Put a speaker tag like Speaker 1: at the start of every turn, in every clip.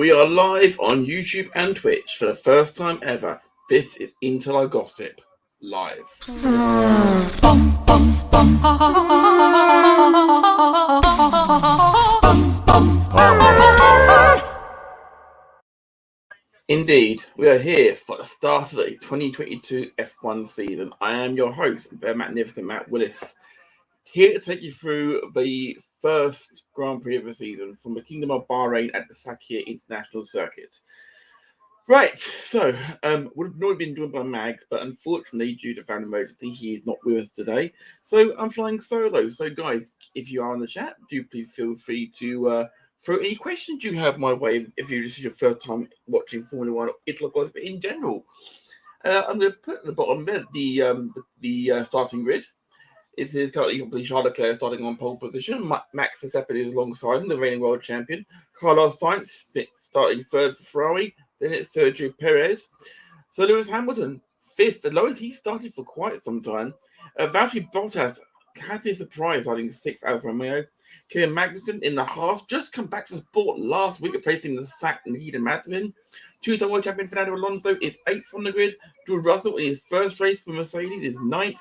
Speaker 1: We are live on YouTube and Twitch for the first time ever. This is Interlagossip live. Indeed, we are here for the start of the 2022 F1 season. I am your host, the magnificent Matt Willis, here to take you through the first Grand Prix of the season from the Kingdom of Bahrain at the Sakhir International Circuit. Right, so would have normally been joined by Mags, but unfortunately, due to family emergency, he is not with us today. So I'm flying solo. So guys, if you are in the chat, do please feel free to throw any questions you have my way if this is your first time watching Formula One or Interlagossip in general. I'm going to put at the bottom there the starting grid. It is currently Charles Leclerc starting on pole position. Max Verstappen is alongside him, the reigning world champion. Carlos Sainz starting third for Ferrari. Then it's Sergio Perez. So Lewis Hamilton, fifth, the lowest he started for quite some time. Valtteri Bottas had been surprised starting sixth Alfa Romeo. Kevin Magnussen in the Haas, just come back to sport last week, replacing the sacked Nihida Mazepin. Two-time world champion Fernando Alonso is eighth on the grid. George Russell in his first race for Mercedes is ninth.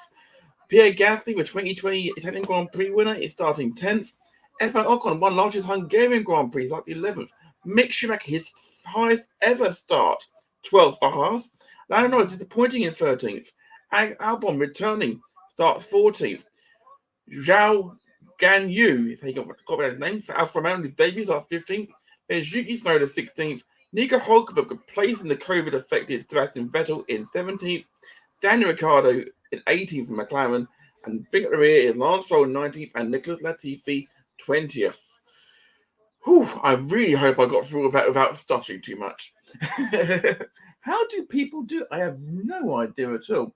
Speaker 1: Pierre Gasly, the 2020 Italian Grand Prix winner, is starting 10th. Esteban Ocon won last year's Hungarian Grand Prix, starting 11th. Mick Schumacher, his highest ever start, 12th for Haas. Lando Norris disappointing in 13th. Albon returning, starts 14th. Zhao Ganyu, if he got his name, for Alfa Romeo, his debut starts 15th. There's Yuki Tsunoda 16th. Nico Hulkenberg replacing the COVID-affected Sebastian Vettel in 17th. Daniel Ricciardo in 18th for McLaren, and big at the rear is Lance Stroll 19th and Nicholas Latifi 20th. Whew, I really hope I got through all of that without stuttering too much. How do people do it? I have no idea at all.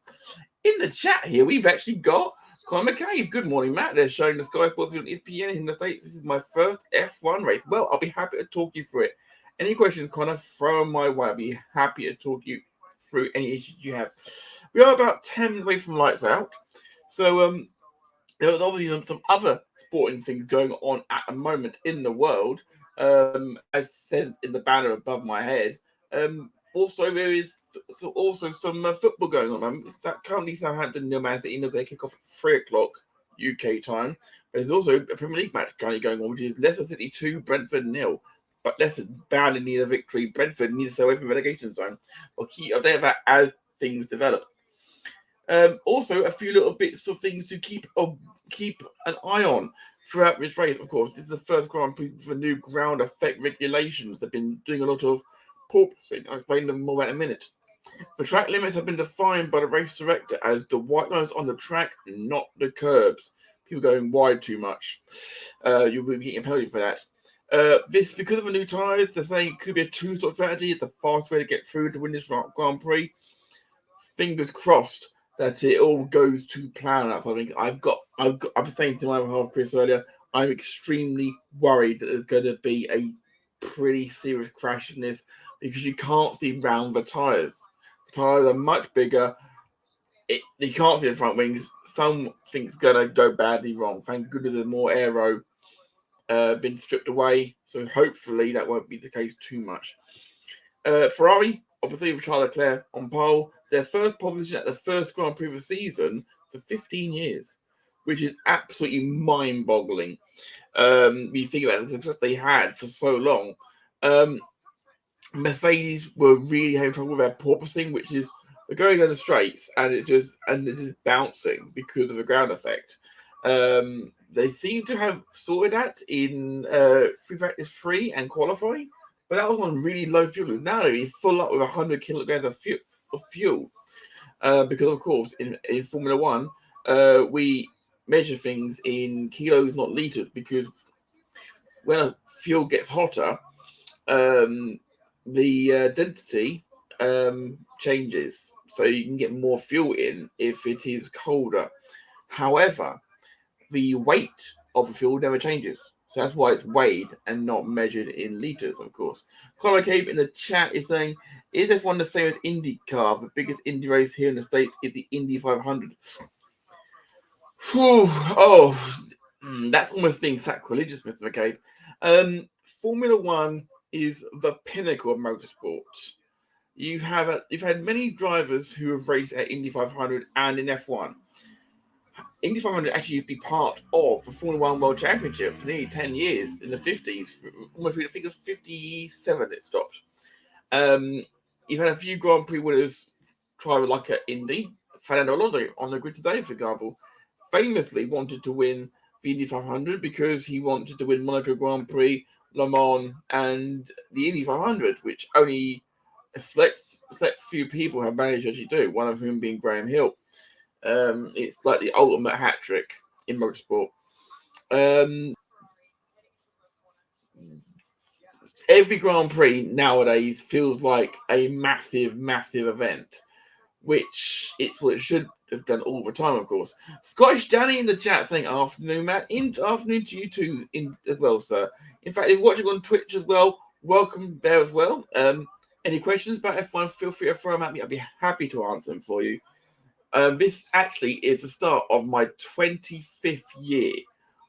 Speaker 1: In the chat here, we've actually got Conor McCabe. Good morning, Matt. They're showing the Sky Sports on ESPN in the States. This is my first F1 race. Well, I'll be happy to talk you through it. Any questions, Conor, throw them my way. I'll be happy to talk you through any issues you have. We are about 10 minutes away from lights out. So there was obviously some other sporting things going on at the moment in the world. As said in the banner above my head. Also, there is also some football going on. Currently, Southampton nil Man City, they kick off at 3 o'clock UK time. There's also a Premier League match currently going on, which is Leicester City 2, Brentford 0. But Leicester badly need a victory. Brentford needs to stay away from relegation zone. We'll keep updated that as things develop. Also, a few little bits of things to keep an eye on throughout this race. Of course, this is the first Grand Prix for new ground effect regulations. They've been doing a lot of porpoising. I'll explain them more in a minute. The track limits have been defined by the race director as the white lines on the track, not the curbs. People going wide too much. You'll be getting a penalty for that. This, because of the new tyres, they're saying it could be a two-stop strategy. It's the fast way to get through to win this Grand Prix. Fingers crossed that it all goes to plan. That's something I was saying to my half Chris earlier. I'm extremely worried that there's going to be a pretty serious crash in this because you can't see round the tyres. The tyres are much bigger. You can't see the front wings. Something's going to go badly wrong. Thank goodness there's more aero been stripped away, so hopefully that won't be the case too much. Ferrari, obviously with Charles Leclerc on pole, their first pole position at the first Grand Prix of the season for 15 years, which is absolutely mind-boggling. You think about the success they had for so long. Mercedes were really having trouble with their porpoising, which is they're going down the straights and it is bouncing because of the ground effect. They seem to have sorted that in free practice 3 and qualifying, but that was on really low fuel. Now they're full up with 100 kilograms of fuel. Because, of course, in Formula One, we measure things in kilos, not liters, because when a fuel gets hotter, the density changes. So you can get more fuel in if it is colder. However, the weight of the fuel never changes. So that's why it's weighed and not measured in liters, of course. Conor McCabe in the chat is saying, is F1 the same as IndyCar? The biggest Indy race here in the States is the Indy 500. That's almost being sacrilegious, Mr. McCabe. Formula One is the pinnacle of motorsport. You've had many drivers who have raced at Indy 500 and in F1. Indy 500 actually used to be part of the Formula One World Championship for nearly 10 years in the 50s. Almost, I think it was 57 it stopped. You've had a few Grand Prix winners try like at Indy. Fernando Alonso on the grid today, for example, famously wanted to win the Indy 500 because he wanted to win Monaco Grand Prix, Le Mans, and the Indy 500, which only a select few people have managed to actually do, one of whom being Graham Hill. It's like the ultimate hat trick in motorsport. Every Grand Prix nowadays feels like a massive, massive event, which it's what it should have done all the time, of course. Scottish Danny in the chat saying afternoon, Matt. Afternoon to you too as well, sir. In fact, if you're watching on Twitch as well, welcome there as well. Any questions about F1, feel free to throw them at me. I'd be happy to answer them for you. This actually is the start of my 25th year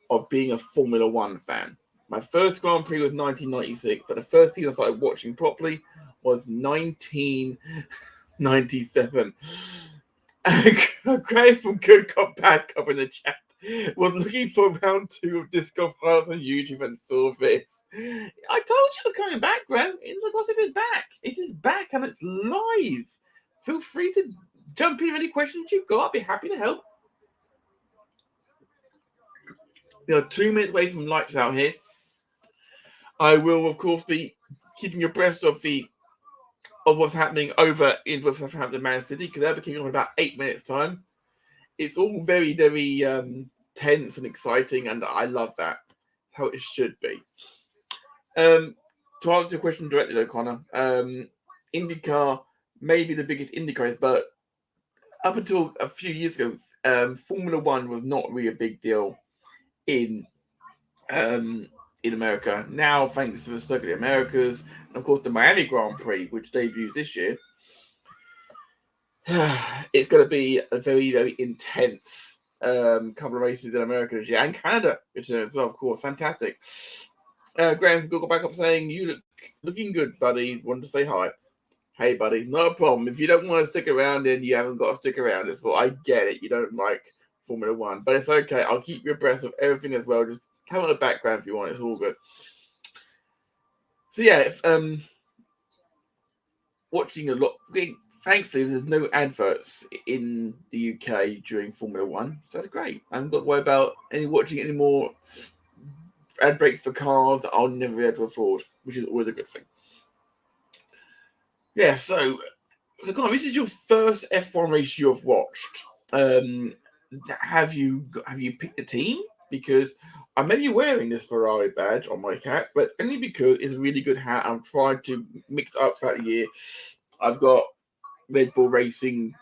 Speaker 1: of being a Formula One fan. My first Grand Prix was 1996, but the first season I started watching properly was 1997. Graham from Good Cop Bad Cop in the chat was looking for round 2 of Disc Golf Files on YouTube and saw this. I told you it was coming back, Graham. Interlagossip is back. It is back and it's live. Feel free to jump in with any questions you've got. I'll be happy to help. We are 2 minutes away from lights out here. I will, of course, be keeping you abreast of what's happening over in Southampton, Man City, because they'll be kicking on in about 8 minutes' time. It's all very, very tense and exciting, and I love that. How it should be. To answer your question directly, though, Connor, IndyCar may be the biggest IndyCar, but up until a few years ago, Formula One was not really a big deal in America. Now, thanks to the Circuit of the Americas, and of course the Miami Grand Prix, which debuts this year, it's going to be a very, very intense couple of races in America this year, and Canada return as well, of course. Fantastic. Graham from Google Backup saying, you looking good, buddy. Want to say hi. Hey, buddy, not a problem. If you don't want to stick around, then you haven't got to stick around. It's what I get it. You don't like Formula One, but it's okay. I'll keep you abreast of everything as well. Just come on the background if you want. It's all good. So yeah, watching a lot. Thankfully, there's no adverts in the UK during Formula One, so that's great. I haven't got to worry about watching any more ad breaks for cars that I'll never be able to afford, which is always a good thing. Yeah, so Connor, this is your first F1 race you have watched. Have you picked a team? Because I may be wearing this Ferrari badge on my hat, but only because it's a really good hat. I'm trying to mix it up throughout the year. I've got Red Bull Racing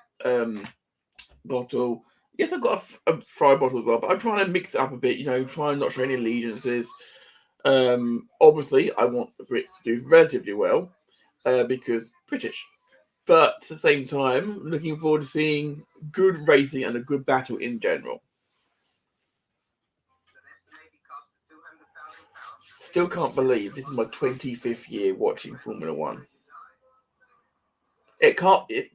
Speaker 1: bottle. Yes, I've got a Ferrari bottle as well, but I'm trying to mix it up a bit. Try and not show any allegiances. Obviously, I want the Brits to do relatively well because British. But at the same time, looking forward to seeing good racing and a good battle in general. Still can't believe this is my 25th year watching Formula One. It's half as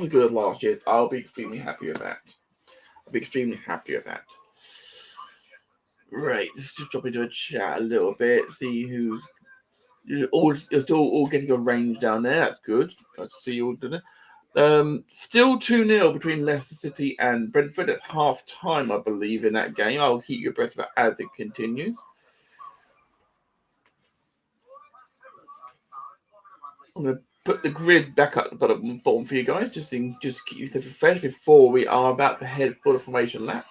Speaker 1: good as last year. I'll be extremely happy with that. Right, let's just drop into a chat a little bit. See who's you're still all getting a range down there. That's good. Let's see you all doing it. Still 2-0 between Leicester City and Brentford. It's half time, I believe, in that game. I'll keep you abreast of it as it continues. I'm going to put the grid back up at the bottom for you guys, just to keep you fresh before we are about to head for the formation lap.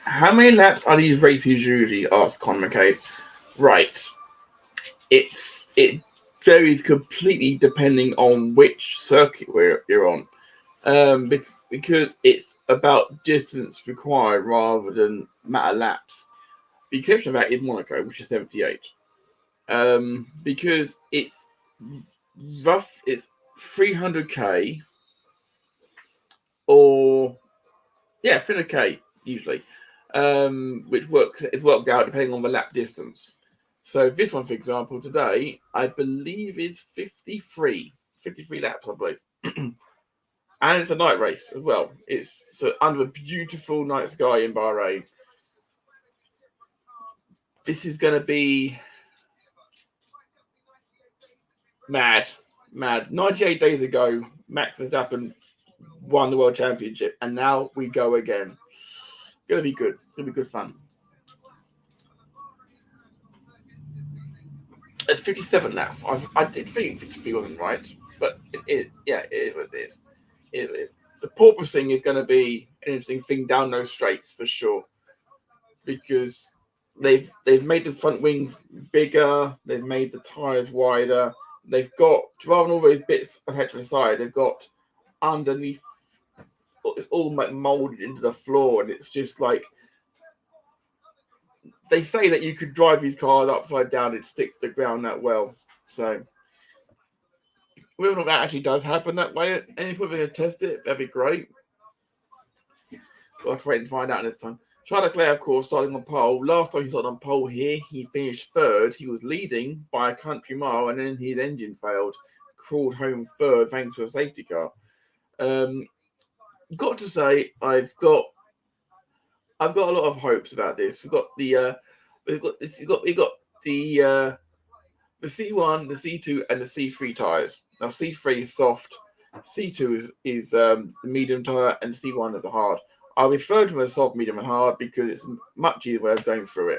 Speaker 1: How many laps are these races usually? Asked Conor McCabe. Right. It varies completely depending on which circuit you're on. Because it's about distance required rather than matter laps. The exception of that is Monaco, which is 78. Because it's rough, it's 300k or 300k usually, which it's worked out depending on the lap distance. So this one, for example, today I believe is 53 laps, I believe. And it's a night race as well. It's so under a beautiful night sky in Bahrain. This is going to be mad. 98 days ago, Max Verstappen won the World Championship, and now we go again. Going to be good. It's going to be good fun. It's 57 laps. I did think 53 wasn't right, but it is what it is. It is. The porpoising is going to be an interesting thing down those straights for sure, because they've made the front wings bigger, they've made the tires wider, they've got, rather than all those bits attached to the side, they've got underneath, it's all like molded into the floor, and it's just like, they say that you could drive these cars upside down and stick to the ground that well. So whether or not that actually does happen that way at any point, we're going to test it. That'd be great. I'll have to wait and find out this time. Charles Leclerc, of course, starting on pole. Last time he started on pole here, he finished third. He was leading by a country mile, and then his engine failed. Crawled home third thanks to a safety car. Got to say, I've got a lot of hopes about this. We've got the C1, the C2, and the C3 tires. Now C3 is soft, C2 is the medium tire, and C1 is the hard. I refer to them as soft, medium, and hard because it's much easier way of going through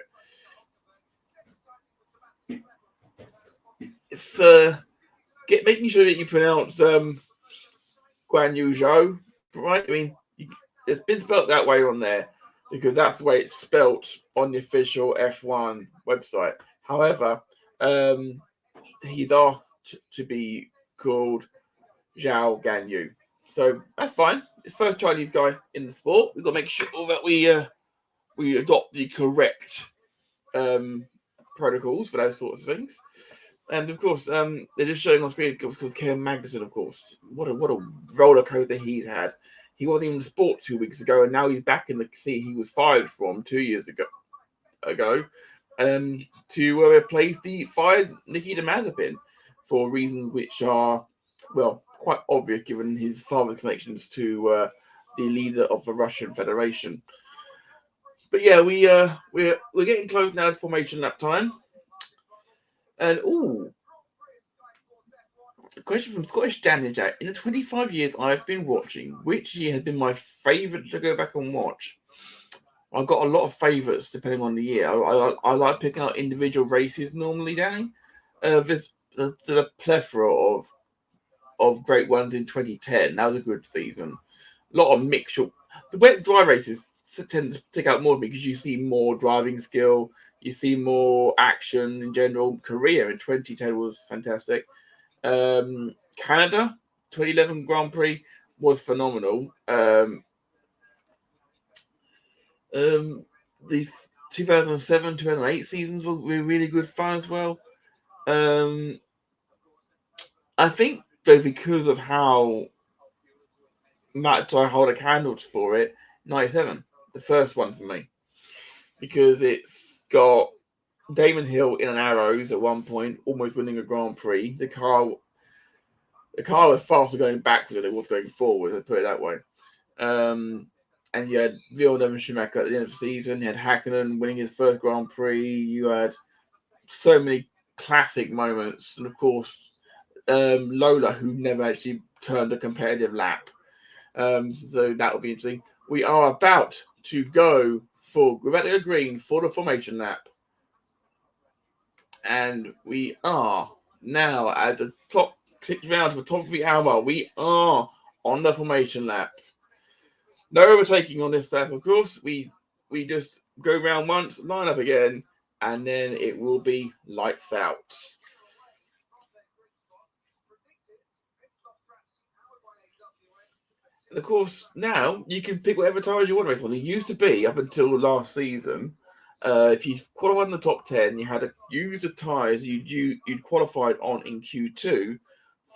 Speaker 1: it. It's making sure that you pronounce Guan Yu Zhou, right? I mean, it's been spelt that way on there because that's the way it's spelt on the official F1 website. However, he's asked to be called Zhao Ganyu. So that's fine. It's the first Chinese guy in the sport. We've got to make sure that we adopt the correct protocols for those sorts of things. And of course, they're just showing on screen because Kevin Magnussen, of course, what a roller coaster he's had. He wasn't even in sport 2 weeks ago, and now he's back in the seat he was fired from 2 years ago, to replace the fired Nikita Mazepin for reasons which are, well, quite obvious given his father's connections to the leader of the Russian Federation. But yeah, we're getting close now to formation lap time. And a question from Scottish Danny Jack. In the 25 years I've been watching, which year has been my favourite to go back and watch? I've got a lot of favourites depending on the year. I like picking out individual races normally, Danny. There's a plethora of great ones in 2010. That was a good season. A lot of mixture. The wet dry races tend to stick out more because you see more driving skill, you see more action in general. Korea in 2010 was fantastic. Canada 2011 Grand Prix was phenomenal. The 2007 2008 seasons were really good fun as well. I think though, because of how much I hold a candle for it, 97, the first one for me, because it's got Damon Hill in an Arrows at one point, almost winning a Grand Prix. The car was faster going backwards than it was going forward, I'd put it that way. And you had Villeneuve and Schumacher at the end of the season. You had Hakkinen winning his first Grand Prix. You had so many classic moments, and of course, Lola, who never actually turned a competitive lap. So that will be interesting. We are about to go green for the formation lap. And we are now, as the clock clicks round to the top of the hour, we are on the formation lap. No overtaking on this lap, of course. We just go round once, line up again, and then it will be lights out. And of course, now you can pick whatever tyres you want to race on. It used to be, up until last season, if you qualified in the top 10, you had to use the tyres you'd qualified on in Q2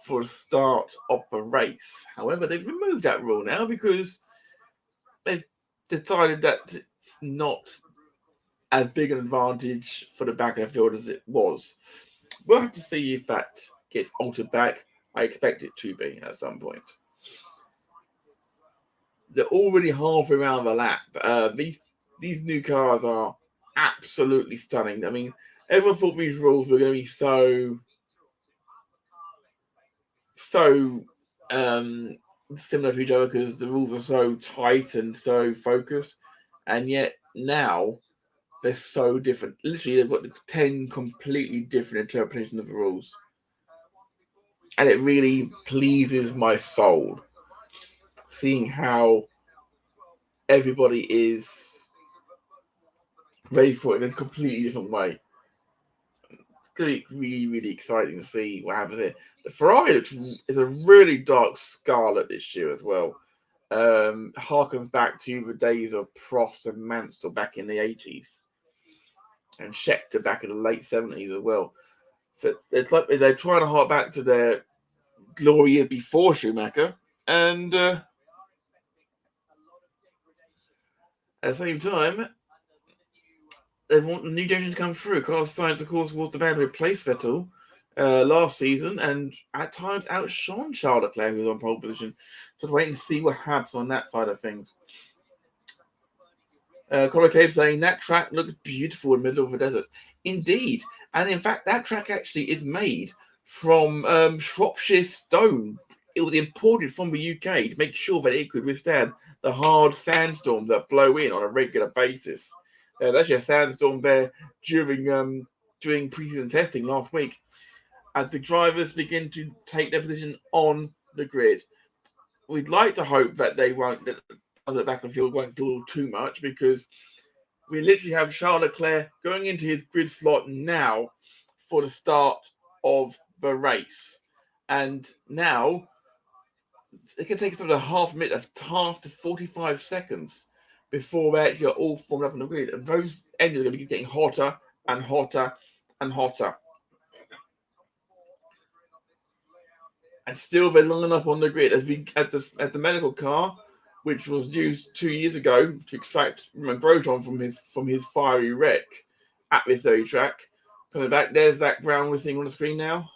Speaker 1: for the start of the race. However, they've removed that rule now because they've decided that it's not as big an advantage for the back of the field as it was. We'll have to see if that gets altered back. I expect it to be at some point. They're already halfway around the lap. These new cars are absolutely stunning. I mean, everyone thought these rules were going to be so similar to each other because the rules are so tight and so focused, and yet now they're so different. Literally, they've got 10 completely different interpretations of the rules, and it really pleases my soul seeing how everybody is ready for it in a completely different way. It's going to be really, really exciting to see what happens here. The Ferrari is a really dark scarlet this year as well. Harkens back to the days of Prost and Mansell back in the 80s. And Scheckter back in the late 70s as well. So it's like they're trying to hark back to their glory years before Schumacher. And at the same time, they want the new generation to come through. Carlos Sainz, of course, was the man who replaced Vettel last season and at times outshone Charles Leclerc, who was on pole position. So wait and see what happens on that side of things. Colin Cave saying that track looks beautiful in the middle of the desert. Indeed. And in fact, that track actually is made from Shropshire stone. It was imported from the UK to make sure that it could withstand the hard sandstorms that blow in on a regular basis. There's actually a sandstorm there during pre-season testing last week as the drivers begin to take their position on the grid. We'd like to hope that they won't, that the back of the field won't do too much, because we literally have Charles Leclerc going into his grid slot now for the start of the race. And now it can take us about a half to 45 seconds before they actually are all formed up on the grid. And those engines are going to be getting hotter and hotter and hotter. And still they're lining up on the grid as the medical car, which was used 2 years ago to extract Grosjean from his fiery wreck at this very track. Coming back, there's Zach Brown we're seeing on the screen now.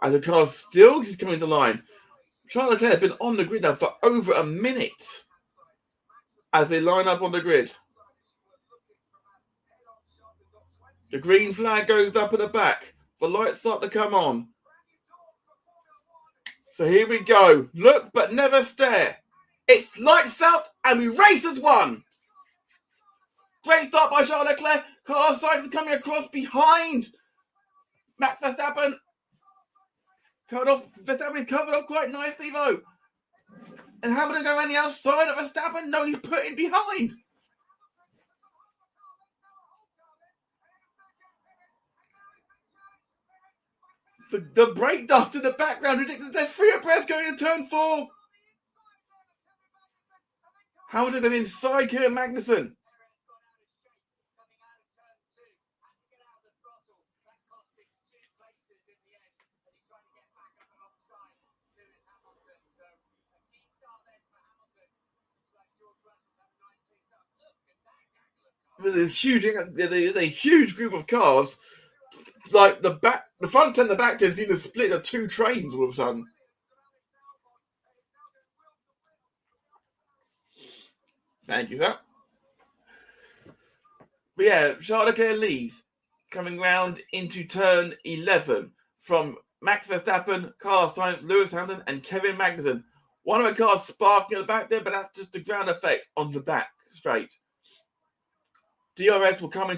Speaker 1: And the car's still just coming to line. Charles Leclerc has been on the grid now for over a minute as they line up on the grid. The green flag goes up at the back. The lights start to come on. So here we go. Look but never stare. It's lights out and we race as one. Great start by Charles Leclerc. Carlos Sainz is coming across behind Max Verstappen. Verstappen is covered off quite nicely though. And Hamilton going around the outside of Verstappen. No, he's put in behind. The brake dust in the background, ridiculous. There's three of Perez going into turn 4. Hamilton goes inside Kevin Magnussen. There's a huge group of cars. Like the front 10 and the back 10 seem to split into 2 trains all of a sudden. Thank you, sir. But yeah, Charles Leclerc leads, coming round into turn 11 from Max Verstappen, Carlos Sainz, Lewis Hamilton, and Kevin Magnussen. One of the cars sparking at the back there, but that's just the ground effect on the back straight. DRS will come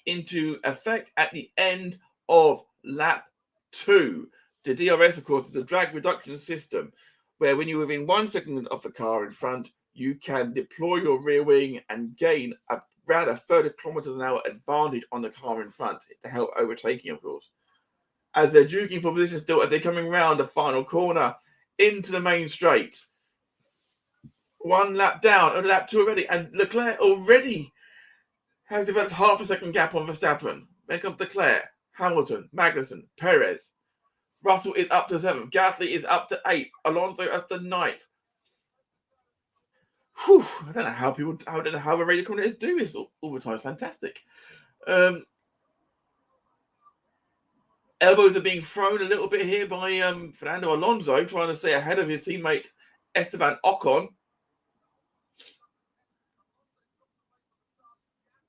Speaker 1: into effect at the end of lap 2. The DRS, of course, is the drag reduction system. where when you're within 1 second of the car in front, you can deploy your rear wing and gain around a 30 kilometers an hour advantage on the car in front to help overtaking, of course. As they're duking for position still, as they're coming round the final corner into the main straight. 1 lap down, only lap 2 already, and Leclerc already has developed half a second gap on Verstappen. Then comes Leclerc, Hamilton, Magnussen, Perez. Russell is up to 7th. Gasly is up to 8th. Alonso up to 9th. Whew, I don't know how the radio commentators do this all the time. It's fantastic. Elbows are being thrown a little bit here by Fernando Alonso, trying to stay ahead of his teammate Esteban Ocon.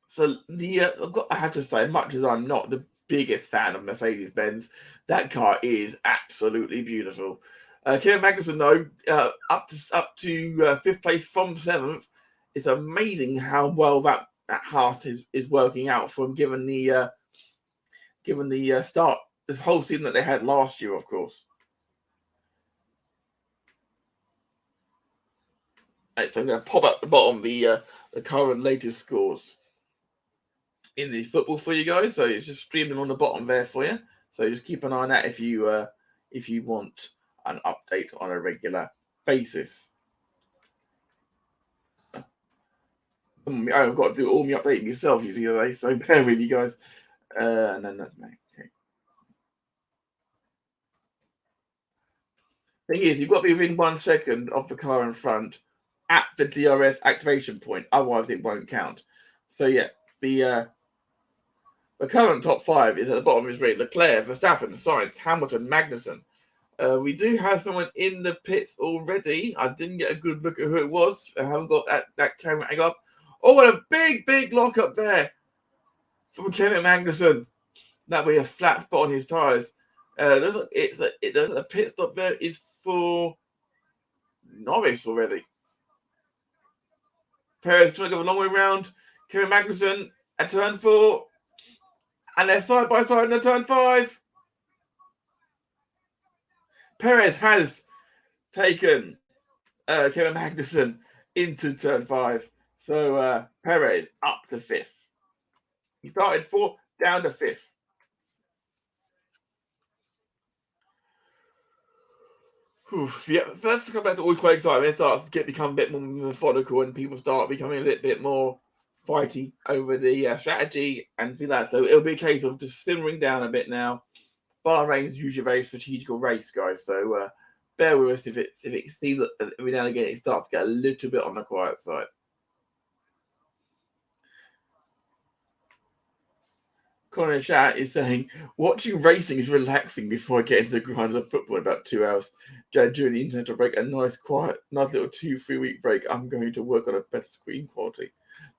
Speaker 1: So I have to say, much as I'm not the biggest fan of Mercedes-Benz, that car is absolutely beautiful. Kevin Magnussen, though, up to 5th place from 7th. It's amazing how well that Haas is working out from given the start this whole season that they had last year, of course. Right, so I'm going to pop up the bottom the current latest scores in the football for you guys. So it's just streaming on the bottom there for you. So just keep an eye on that if you want an update on a regular basis. I've got to do all my updating myself, you see, today. So bear with you guys. And then that's me. Okay. Thing is, you've got to be within 1 second of the car in front at the DRS activation point. Otherwise, it won't count. So yeah, the current top 5 is at the bottom of his ring. Leclerc, Verstappen, Sainz, Hamilton, Magnussen. We do have someone in the pits already. I didn't get a good look at who it was. I haven't got that camera angle up. Oh, what a big lock up there from Kevin Magnussen. That way a flat spot on his tyres. There's a pit stop there is for Norris already. Perez trying to go a long way round. Kevin Magnussen at turn 4. And they're side by side in the turn 5. Perez has taken Kevin Magnussen into turn 5. So Perez up to 5th. He started 4th, down to 5th. Yeah, first couple of always quite exciting. It starts to become a bit more methodical, and people start becoming a little bit more fighty over the strategy and things like that. So it'll be a case of just simmering down a bit now. Bahrain's usually a very strategical race, guys. So bear with us if it seems that every now and again it starts to get a little bit on the quiet side. Connor in chat is saying, watching racing is relaxing before I get into the grind of football in about 2 hours. During the international break, a nice little 2-3 week break. I'm going to work on a better screen quality.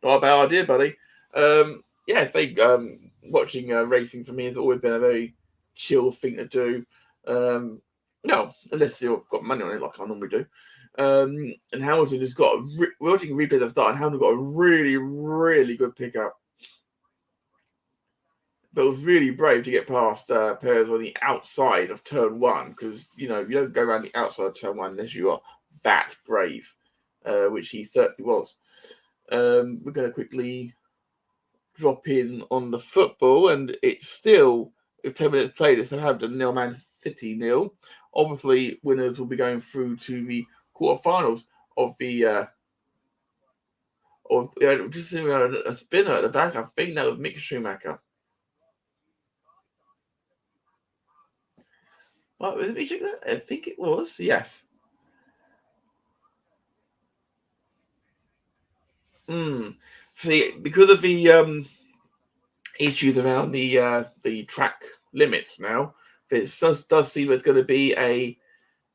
Speaker 1: Not a bad idea, buddy. Watching racing for me has always been a very chill thing to do. No, unless you've got money on it, like I normally do. And Hamilton has got we're watching replays of start, and Hamilton got a really good pickup. But it was really brave to get past Perez on the outside of turn 1, because you don't go around the outside of turn 1 unless you are that brave, which he certainly was. We're going to quickly drop in on the football, and it's still, if 10 minutes played, it's Southampton 0, Man City 0. Obviously, winners will be going through to the quarterfinals of the. Just seeing a spinner at the back. I think that was Mick Schumacher. Well, let me check that. I think it was, yes. See, because of the issues around the track limits now, it does seem there's going to be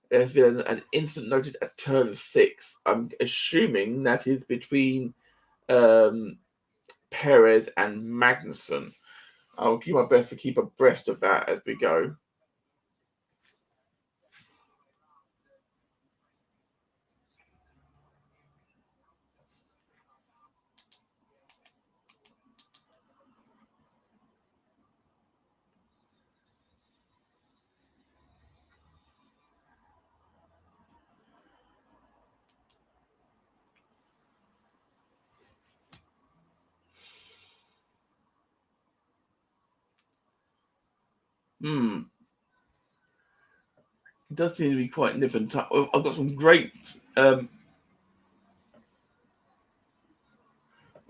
Speaker 1: there's been an incident noted at turn 6. I'm assuming that is between Perez and Magnussen. I'll do my best to keep abreast of that as we go. It does seem to be quite nip and tuck. I've got some great. We're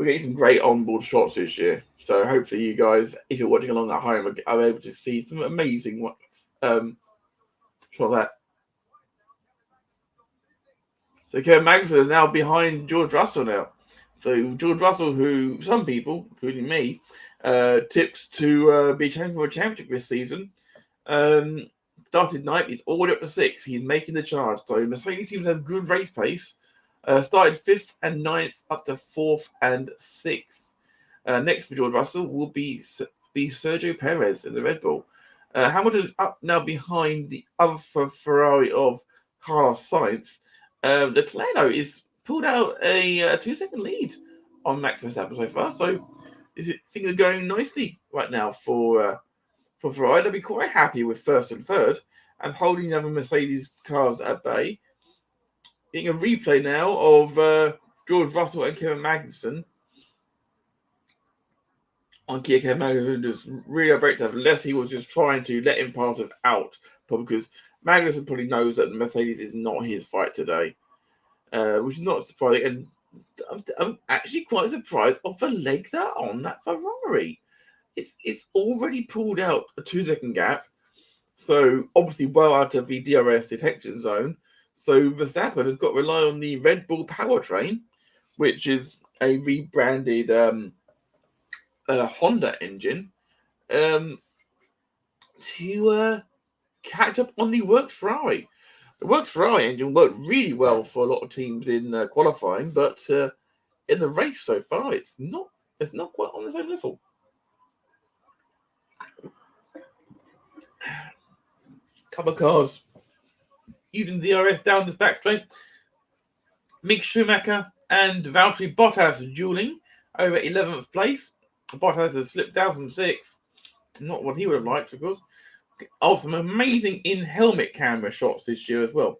Speaker 1: getting some great onboard shots this year. So hopefully you guys, if you're watching along at home, are able to see some amazing shot that. So Kevin Magnussen is now behind George Russell now. So George Russell, who some people, including me, tipped to be champion for a championship this season, started ninth. He's already up to sixth. He's making the charge. So Mercedes seems to have good race pace. Started fifth and ninth, up to fourth and sixth. Next for George Russell will be Sergio Perez in the Red Bull. Hamilton is up now behind the other Ferrari of Carlos Sainz. Leclerc is pulled out a 2-second lead on Max Verstappen so far. So things are going nicely right now for Ferrari. They'll be quite happy with first and third and holding the other Mercedes cars at bay. Getting a replay now of George Russell and Kevin Magnussen. Kevin Magnussen just really breakdown, unless he was just trying to let him pass it out, probably because Magnussen probably knows that the Mercedes is not his fight today, which is not surprising. And I'm actually quite surprised of the legs that are on that Ferrari. It's already pulled out a 2-second gap, so obviously well out of the DRS detection zone. So Verstappen has got to rely on the Red Bull powertrain, which is a rebranded Honda engine, to catch up on the Works Ferrari. The Works Ferrari engine worked really well for a lot of teams in qualifying, but in the race so far, it's not quite on the same level. Couple of cars using DRS down this back straight. Mick Schumacher and Valtteri Bottas dueling over 11th place. Bottas has slipped down from 6th. Not what he would have liked, of course. Some amazing in-helmet camera shots this year as well.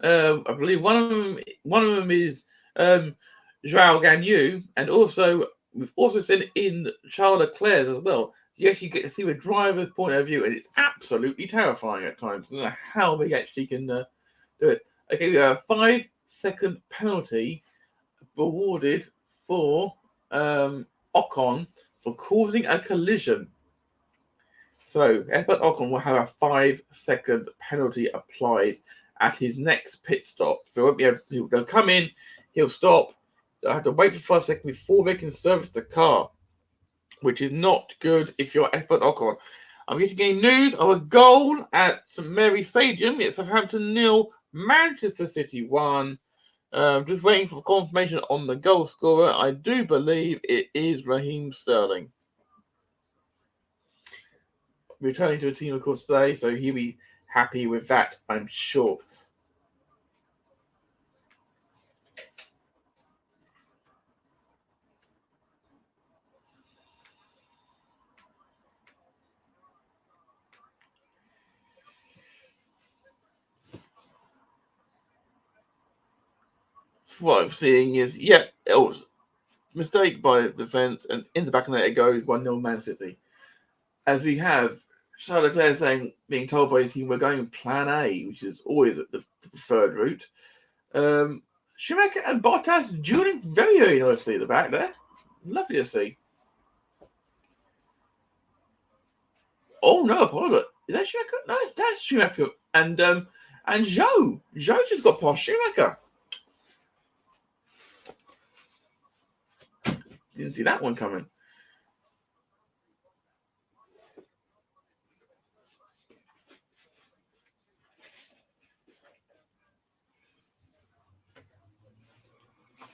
Speaker 1: I believe one of them is Joao Gagnon, and also we've also seen in Charles Leclerc as well. You actually get to see the driver's point of view, and it's absolutely terrifying at times. I don't know how they actually can do it. Okay, we have a 5-second penalty awarded for Ocon for causing a collision. So Esteban Ocon will have a 5-second penalty applied at his next pit stop. So won't be able to. They'll come in, he'll stop. They'll have to wait for 5 seconds before they can service the car, which is not good if you're Esteban Ocon. I'm getting news of a goal at St Mary's Stadium. It's Southampton 0, Manchester City 1. Just waiting for confirmation on the goal scorer. I do believe it is Raheem Sterling. Returning to a team, of course, today, so he'll be happy with that, I'm sure. What I'm seeing is, it was mistake by defence, and in the back of the net it goes 1-0 Man City. As we have Charles Leclerc being told by his team, we're going plan A, which is always the preferred route. Schumacher and Bottas dueling very, very nicely at the back there. Lovely to see. Oh no, apologize. Is that Schumacher? No, that's Schumacher. And Zhou. Zhou just got past Schumacher. Didn't see that one coming.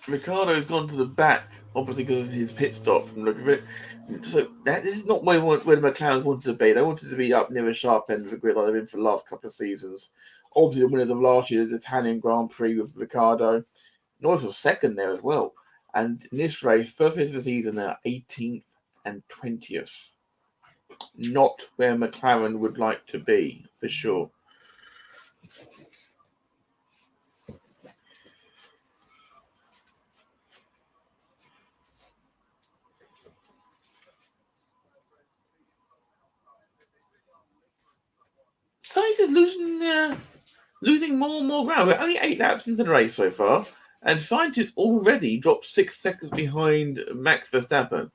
Speaker 1: Ricardo's gone to the back, obviously because of his pit stop from looking at it. So this is not where the McLaren wanted to be. They wanted to be up near the sharp end of the grid like they've been for the last couple of seasons. Obviously, the winners of last year's Italian Grand Prix with Ricardo. Norris was second there as well. And in this race, first race of the season, they're 18th and 20th. Not where McLaren would like to be, for sure. Sainz is losing more and more ground. We're only 8 laps into the race so far, and Sainz has already dropped 6 seconds behind Max Verstappen.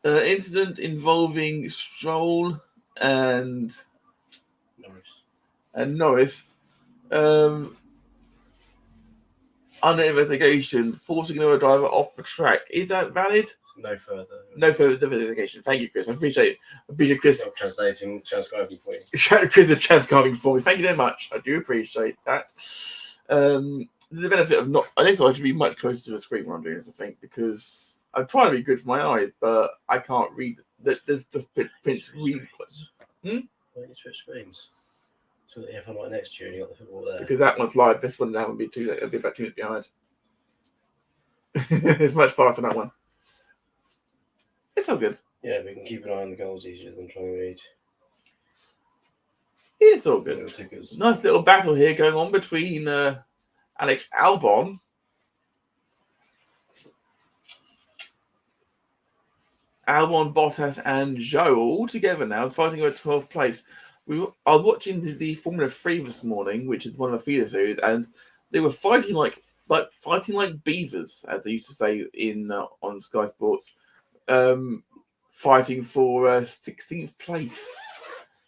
Speaker 1: Incident involving Stroll and Norris. Under investigation, forcing another driver off the track. Is that valid?
Speaker 2: No further
Speaker 1: investigation. Thank you, Chris. I appreciate Chris.
Speaker 2: I'm translating, transcribing for you.
Speaker 1: Chris is transcribing for me. Thank you very much. I do appreciate that. There's a benefit of not. I thought I should be much closer to the screen when I'm doing this, I think, because I'm trying to be good for my eyes, but I can't read. There's just pinch read.
Speaker 2: Why don't you switch screens? So that if I'm right next to you and you got the football there.
Speaker 1: Because that one's live. This one now would be too late. It'll be about 2 minutes behind. It's much faster than that one. It's all good.
Speaker 2: Yeah, we can keep an eye on the goals easier than trying to read.
Speaker 1: It's all good.
Speaker 2: Tickers.
Speaker 1: Nice little battle here going on between Alex Albon Bottas and Zhou all together now, fighting over 12th place. I was watching the Formula 3 this morning, which is one of the feeder series, and they were fighting like beavers, as they used to say in on Sky Sports, fighting for 16th place.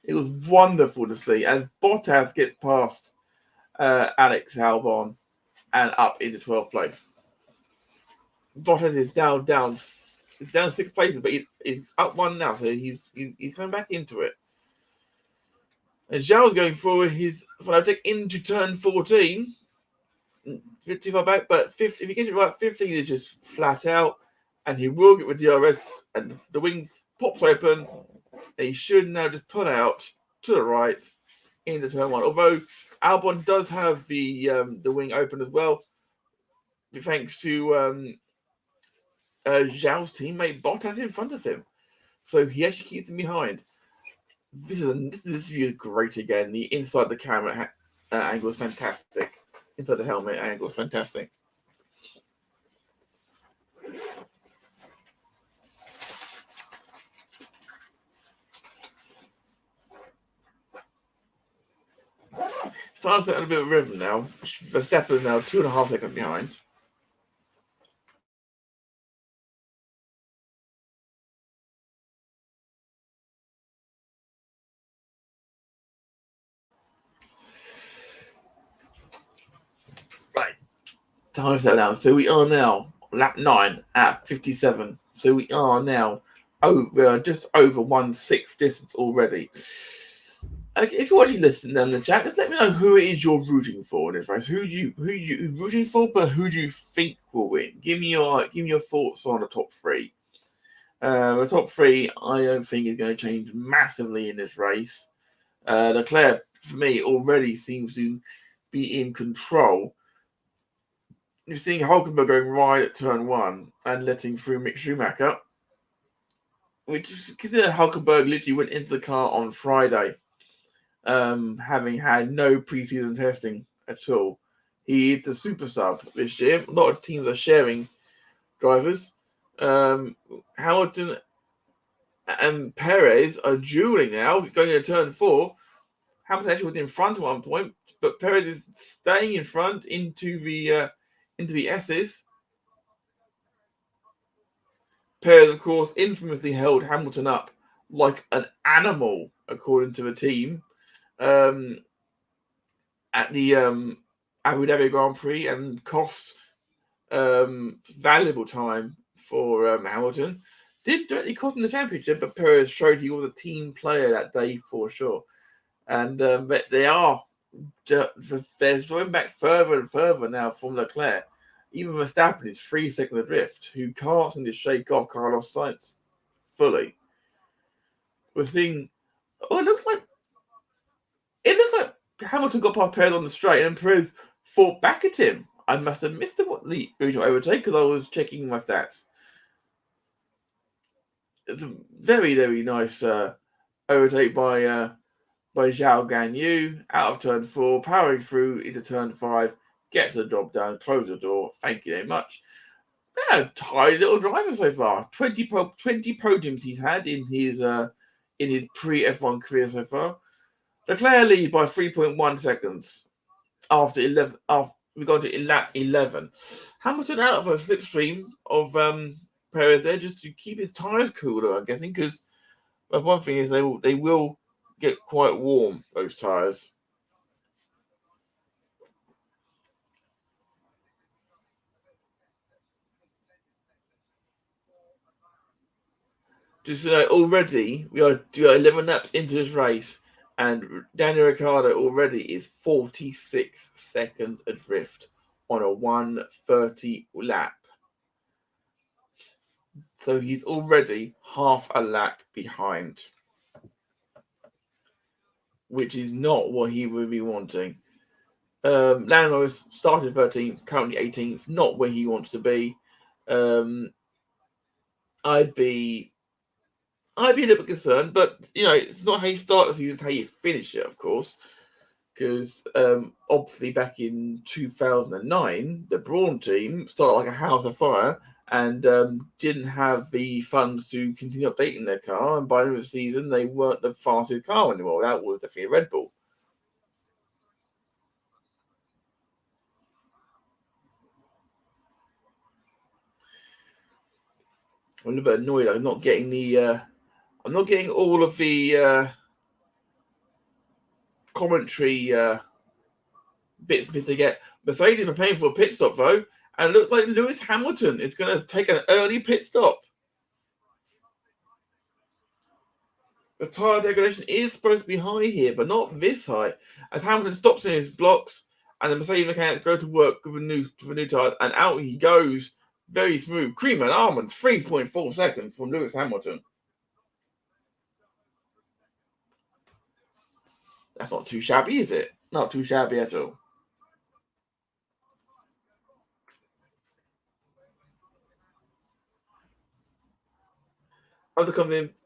Speaker 1: It was wonderful to see as Bottas gets past Alex Albon and up into 12th place. Bottas is down 6 places, but he's up one now, so he's coming back into it. And Zhou's going for his take into turn 14. A bit too far back, but if he gets it right, 15 is just flat out, and he will get with DRS, and the wing pops open, and he should now just pull out to the right into turn 1. Although Albon does have the wing open as well, thanks to Zhou's teammate Bottas in front of him, so he actually keeps him behind. This view is great again. The inside the camera angle is fantastic. Inside the helmet angle is fantastic. Starting to set a bit of rhythm now. Verstappen is now 2.5 seconds behind. Time to settle down. So we are now lap 9 at 57. So we are now just over 1/6 distance already. If you're watching this in the chat, just let me know who it is you're rooting for in this race. Who you rooting for, but who do you think will win? Give me your thoughts on the top 3. The top 3, I don't think is going to change massively in this race. Leclerc, for me, already seems to be in control. You're seeing Hulkenberg going right at turn 1 and letting through Mick Schumacher, which is consider Hulkenberg literally went into the car on Friday, having had no preseason testing at all. He is the super sub this year. A lot of teams are sharing drivers. Hamilton and Perez are dueling now, going into turn 4. Hamilton actually was in front at one point, but Perez is staying in front into the S's. Perez, of course, infamously held Hamilton up like an animal, according to the team, at the Abu Dhabi Grand Prix, and cost valuable time for Hamilton. Did directly cost him the championship, but Perez showed he was a team player that day for sure. And they're drawing back further and further now from Leclerc. Even Verstappen is 3 seconds adrift, who can't seem to shake off Carlos Sainz fully. We're seeing. Oh, it looks like Hamilton got past Perez on the straight, and Perez fought back at him. I must have missed the original overtake because I was checking my stats. It's a very, very nice overtake by Zhao Ganyu out of turn 4, powering through into turn 5, gets the job done, close the door. Thank you very much. Yeah, tidy little driver so far. 20 podiums he's had in his pre-F1 career so far. Leclerc lead by 3.1 seconds after 11. After we got to lap 11. Hamilton out of a slipstream of Perez there just to keep his tyres cooler, I'm guessing, because one thing is they will get quite warm, those tyres. Just already we are 11 laps into this race, and Daniel Ricciardo already is 46 seconds adrift on a 1:30 lap. So he's already half a lap behind, which is not what he would be wanting. Lando Norris started 13th, currently 18th, not where he wants to be. I'd be a little bit concerned, but it's not how you start the season, it's how you finish it, of course. Because obviously back in 2009, the Brawn team started like a house of fire and didn't have the funds to continue updating their car, and by the end of the season, they weren't the fastest car anymore. That was definitely Red Bull. I'm a little bit annoyed. I'm not getting all of the commentary bits they get. Mercedes are paying for a pit stop though, and it looks like Lewis Hamilton is going to take an early pit stop. The tyre degradation is supposed to be high here, but not this high. As Hamilton stops in his blocks, and the Mercedes mechanics go to work with a new tyre, and out he goes, very smooth. Cream and almonds, 3.4 seconds from Lewis Hamilton. That's not too shabby, is it? Not too shabby at all.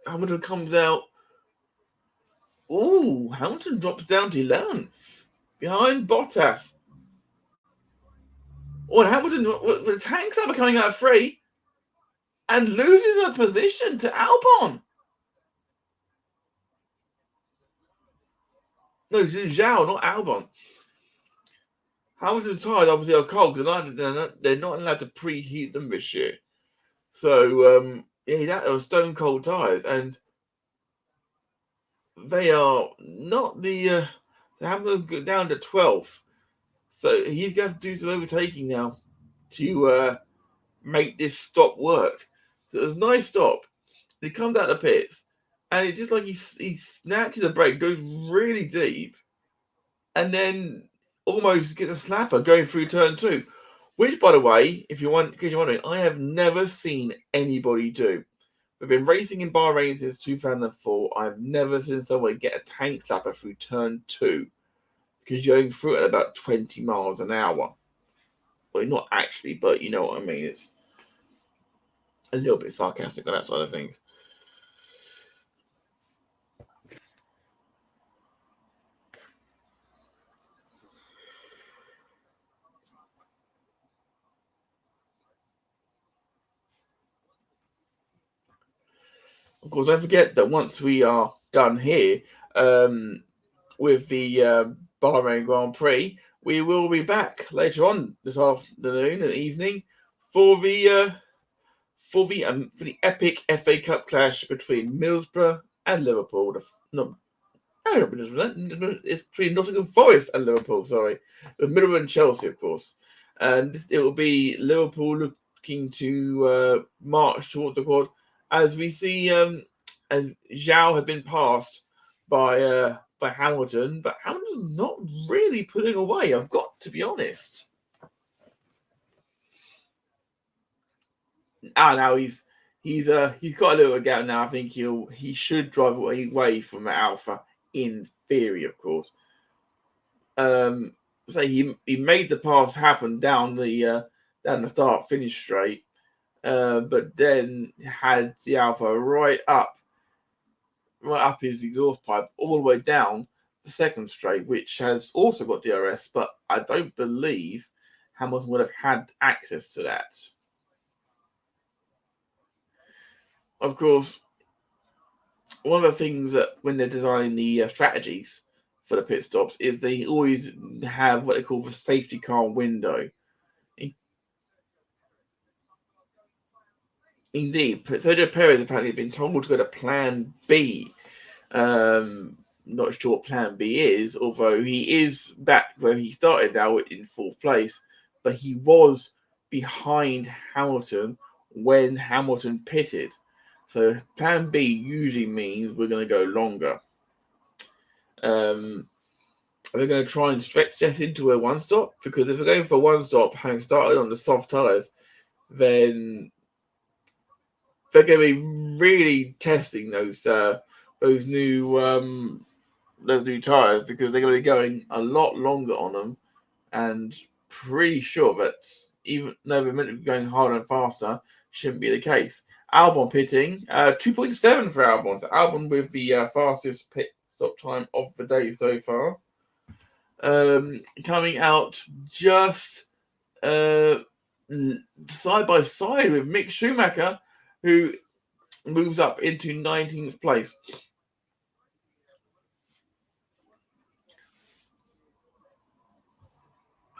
Speaker 1: Hamilton comes out. Ooh, Hamilton drops down to 11th behind Bottas. Oh, and Hamilton, the tanks are coming out of free and loses a position to Albon. No, it's Zhao, not Albon. Hamilton's tyres obviously are cold because they're not allowed to preheat them this year. So, that was stone cold tyres, and they are not the Hamilton's go down to 12th. So he's going to do some overtaking now to make this stop work. So it was a nice stop. He comes out of the pits, and it just like he snatches a brake, goes really deep, and then almost gets a slapper going through turn 2. Which, by the way, if you're wondering, I have never seen anybody do. We've been racing in Bahrain since 2004. I've never seen someone get a tank slapper through turn 2 because you're going through it at about 20 miles an hour. Well, not actually, but you know what I mean. It's a little bit sarcastic on that side of things. Of course, don't forget that once we are done here with the Bahrain Grand Prix, we will be back later on this afternoon and evening for the epic FA Cup clash between Middlesbrough and Liverpool. It's between Nottingham Forest and Liverpool. Sorry, with Middlesbrough and Chelsea, of course, and it will be Liverpool looking to march towards the quad. As we see, as Zhao had been passed by Hamilton, but Hamilton's not really pulling away. I've got to be honest. Now he's got a little gap now. I think he should drive away from Alpha in theory, of course. So he made the pass happen down the start finish straight. But then had the Alpha right up his exhaust pipe all the way down the second straight, which has also got DRS, but I don't believe Hamilton would have had access to that. Of course, one of the things that when they're designing the strategies for the pit stops is they always have what they call the safety car window. Indeed, Sergio Perez apparently been told to go to Plan B. Not sure what Plan B is, although he is back where he started now in fourth place, but he was behind Hamilton when Hamilton pitted. So Plan B usually means we're going to go longer. We're going to try and stretch this into a one stop, because if we're going for one stop, having started on the soft tyres, then they're going to be really testing those new tyres, because they're going to be going a lot longer on them, and pretty sure that even though they're meant to be going harder and faster, shouldn't be the case. Albon pitting, 2.7 for Albon. So Albon with the fastest pit stop time of the day so far. Coming out just side by side with Mick Schumacher, who moves up into 19th place.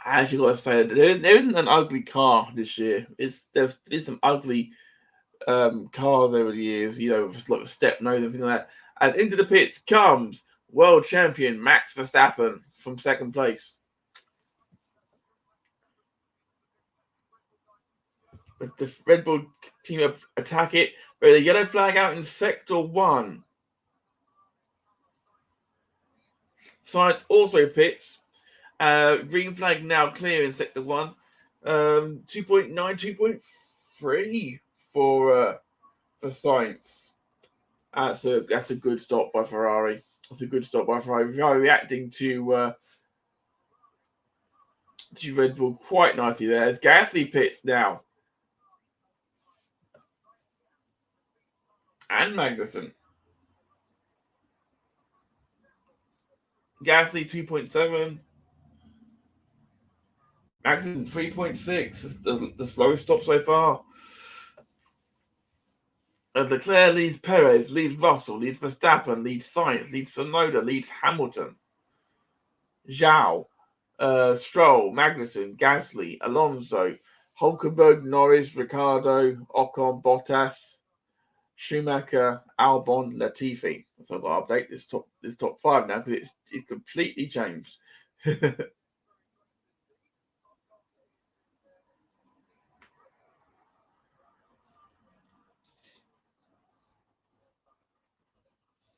Speaker 1: I actually got to say, there isn't an ugly car this year. There's some ugly cars over the years, just like the step nose and everything like that. As into the pits comes world champion Max Verstappen from second place. The Red Bull team attack it, but the yellow flag out in sector 1. Sainz also pits. Green flag now clear in sector 1. 2.9, 2.3 for Sainz. That's a good stop by Ferrari. Ferrari reacting to Red Bull quite nicely there. As Gasly pits now. And Magnussen. Gasly 2.7. Magnussen 3.6. The slowest stop so far. As Leclerc leads Perez, leads Russell, leads Verstappen, leads Sainz, leads Tsunoda, leads Hamilton. Zhao, Stroll, Magnussen, Gasly, Alonso, Hulkenberg, Norris, Ricciardo, Ocon, Bottas, Schumacher, Albon, Latifi. So I've got to update this top 5 now, because it's completely changed.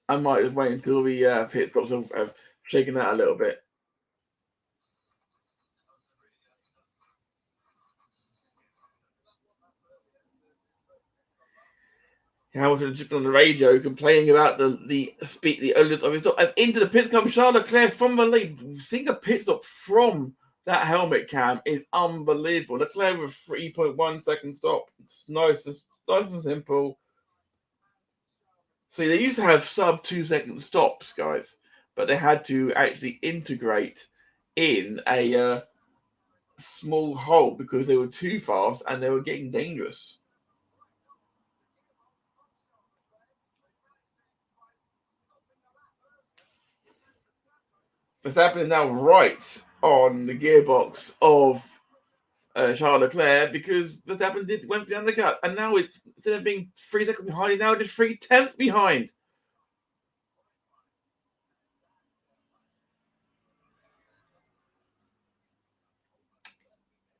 Speaker 1: I might just wait until the pit stops have shaken out a little bit. Hamilton just on the radio complaining about the owners of his stop. As into the pit comes Charles Leclerc from the lead. Seeing a pit stop from that helmet cam is unbelievable. Leclerc with 3.1 second stop. It's nice and simple. See, they used to have sub 2 second stops, guys, but they had to actually integrate in a small hole because they were too fast and they were getting dangerous. Verstappen is now right on the gearbox of Charles Leclerc, because Verstappen went for the undercut, and now it's, instead of being 3 seconds behind, he's now just 3/10 behind.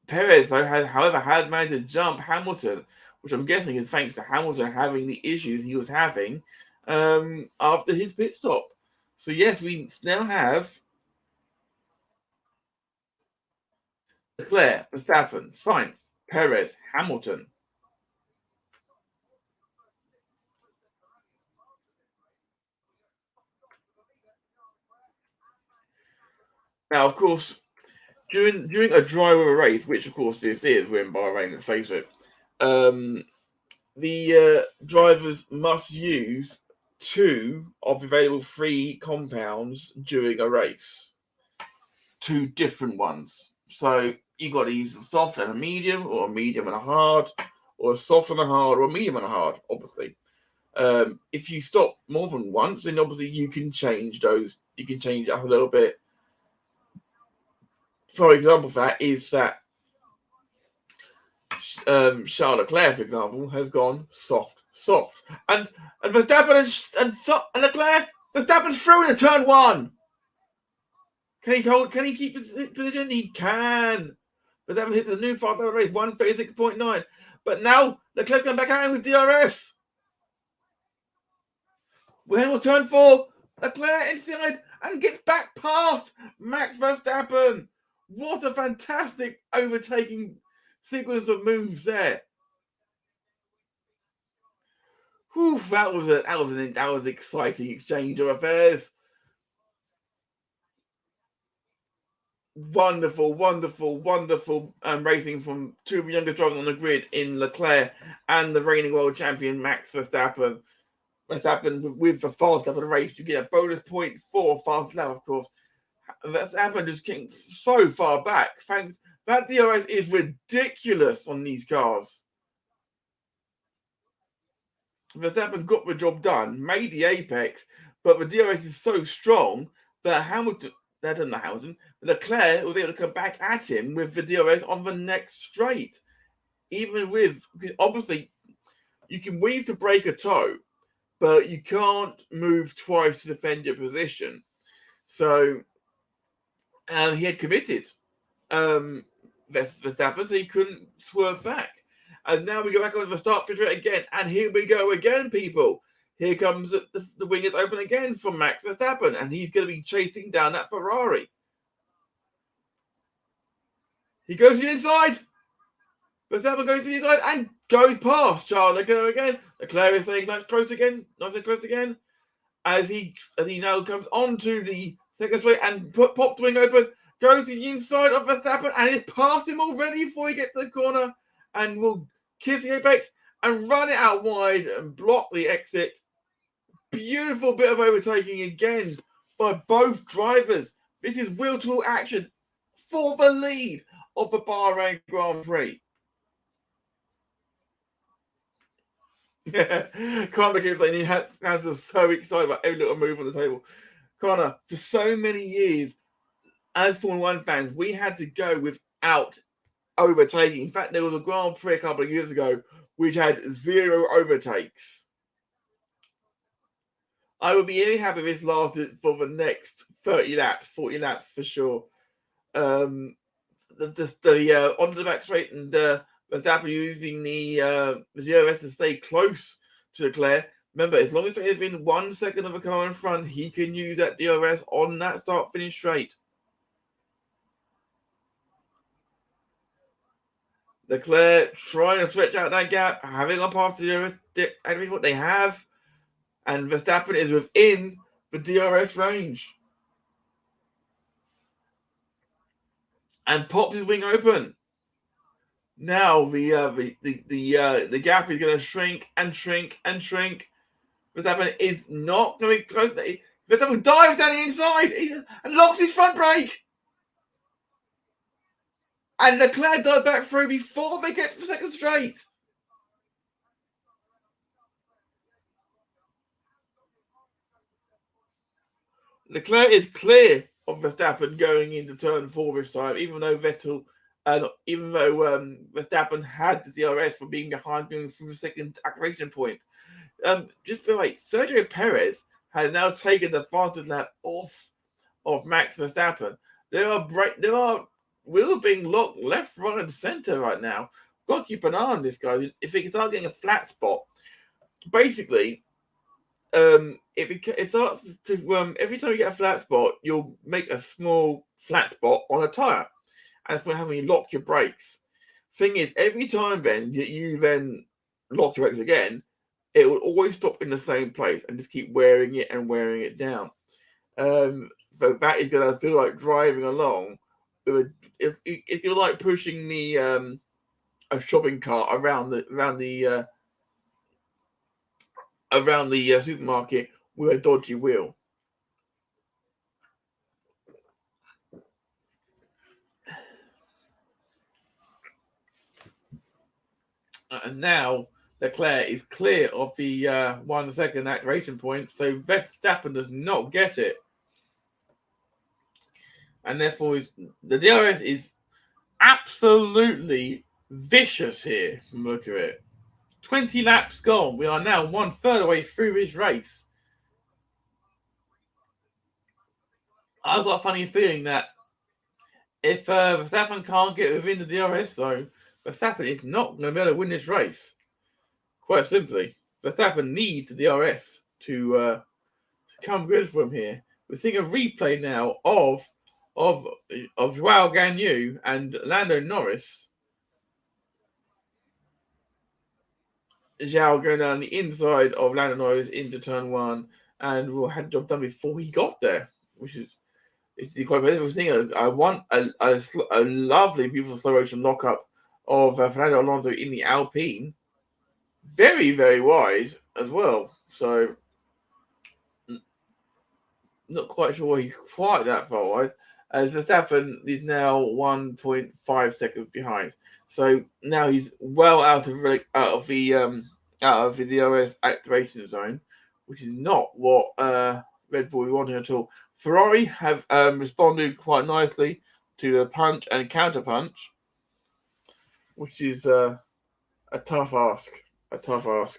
Speaker 1: Perez, however, has managed to jump Hamilton, which I'm guessing is thanks to Hamilton having the issues he was having after his pit stop. So yes, we now have Leclerc, Verstappen, Sainz, Perez, Hamilton. Now, of course, during a driver race, which of course this is, we're in Bahrain, let's face it, the drivers must use 2 of the available 3 compounds during a race. 2 different ones. So you've got to use a soft and a medium, or a medium and a hard, or a soft and a hard, or a medium and a hard, obviously. If you stop more than once, then obviously you can change those. You can change it up a little bit. For example, that is that Charles Leclerc, for example, has gone soft, and Verstappen and Leclerc, Verstappen's through in turn 1. Can he hold? Can he keep his position? He can. Verstappen hits a new fast lap race, 1:36.9. But now Leclerc's going back out with DRS. When will turn 4, Leclerc inside and gets back past Max Verstappen. What a fantastic overtaking sequence of moves there. Whew, that was an exciting exchange of affairs. Wonderful racing from two of the youngest drivers on the grid in Leclerc and the reigning world champion Max Verstappen. Verstappen with the fast lap of the race, you get a bonus point for fast lap, of course. Verstappen just came so far back. Thanks. That DRS is ridiculous on these cars. Verstappen got the job done, made the apex, but the DRS is so strong that Leclerc was able to come back at him with the DRS on the next straight. Even with, obviously, you can weave to break a toe, but you can't move twice to defend your position. So he had committed Verstappen, so he couldn't swerve back. And now we go back on the start finish rate again. And here we go again, people. Here comes the wing is open again from Max Verstappen, and he's going to be chasing down that Ferrari. He goes to the inside. Verstappen goes to the inside and goes past Charles Leclerc again. Leclerc is saying nice close again. As he now comes onto the second straight and pops the wing open, goes to the inside of Verstappen and is past him already before he gets to the corner and will kiss the apex and run it out wide and block the exit. Beautiful bit of overtaking again by both drivers. This is wheel-to-wheel action for the lead of the Bahrain Grand Prix. Connor keeps saying he has so excited about every little move on the table. Connor, for so many years, as Formula One fans, we had to go without overtaking. In fact, there was a Grand Prix a couple of years ago which had 0 overtakes. I would be very happy if this lasted for the next 30 laps, 40 laps for sure. Onto the back straight and Verstappen using the DRS to stay close to Leclerc. Remember, as long as there is within 1 second of a car in front, he can use that DRS on that start-finish straight. Leclerc trying to stretch out that gap, having up after the DRS, what they have. And Verstappen is within the DRS range. And pops his wing open. Now the gap is going to shrink and shrink and shrink. Verstappen is not going to close. Verstappen dives down the inside and locks his front brake. And Leclerc dives back through before they get to the second straight. Leclerc is clear of Verstappen going into turn 4 this time, even though Verstappen had the DRS for being behind him from the second acceleration point. Just feel like Sergio Perez has now taken the fastest lap off of Max Verstappen. There are wheels being locked left, right, and center right now. Got to keep an eye on this guy. If he can start getting a flat spot, basically. It starts to every time you get a flat spot, you'll make a small flat spot on a tire, and that's when you lock your brakes. Thing is, every time then you lock your brakes again, it will always stop in the same place and just keep wearing it down. So that is going to feel like driving along. If you're like pushing the a shopping cart around the supermarket with a dodgy wheel. And now Leclerc is clear of the 1 second acceleration point, so Verstappen does not get it. And therefore, the DRS is absolutely vicious here from look at it. 20 laps gone. We are now 1/3 away through this race. I've got a funny feeling that if Verstappen can't get within the DRS zone, Verstappen is not going to be able to win this race. Quite simply, Verstappen needs the DRS to come good for him here. We're seeing a replay now of Joao Ganyu and Lando Norris. Zhao going down the inside of Lando Norris into turn 1 and had the job done before he got there, which is quite beautiful. We're seeing a lovely, beautiful slow motion lockup of Fernando Alonso in the Alpine. Very, very wide as well. So, not quite sure he's quite that far wide. As Verstappen is now 1.5 seconds behind. So now he's well out of the DRS activation zone, which is not what Red Bull wanted at all. Ferrari have responded quite nicely to the punch and counter punch, which is a tough ask. A tough ask.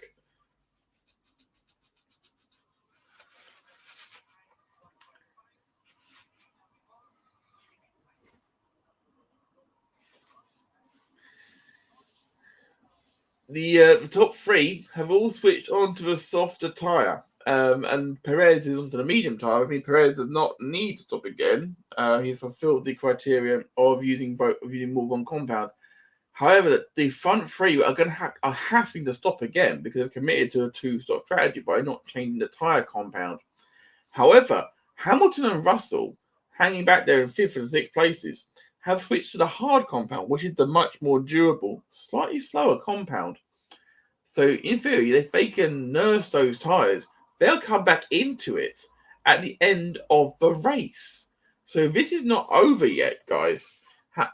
Speaker 1: The top three have all switched onto a softer tyre, and Perez is onto the medium tyre. I mean, Perez does not need to stop again. He's fulfilled the criteria of using more than one compound. However, the front three are having to stop again because they've committed to a two-stop strategy by not changing the tyre compound. However, Hamilton and Russell, hanging back there in 5th and 6th places, have switched to the hard compound, which is the much more durable, slightly slower compound. So, in theory, if they can nurse those tyres, they'll come back into it at the end of the race. So, this is not over yet, guys.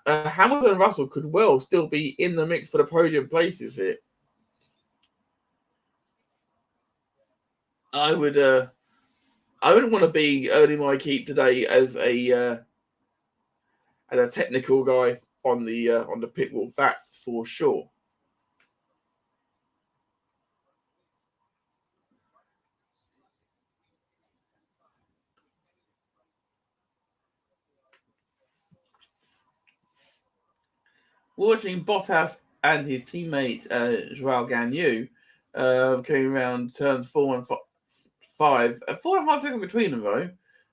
Speaker 1: Hamilton and Russell could well still be in the mix for the podium places here. I wouldn't want to be earning my keep today as a technical guy on the pit wall. That's for sure. Watching Bottas and his teammate Joao Ganyu coming around turns 4 and 5, 4.5 seconds between them though.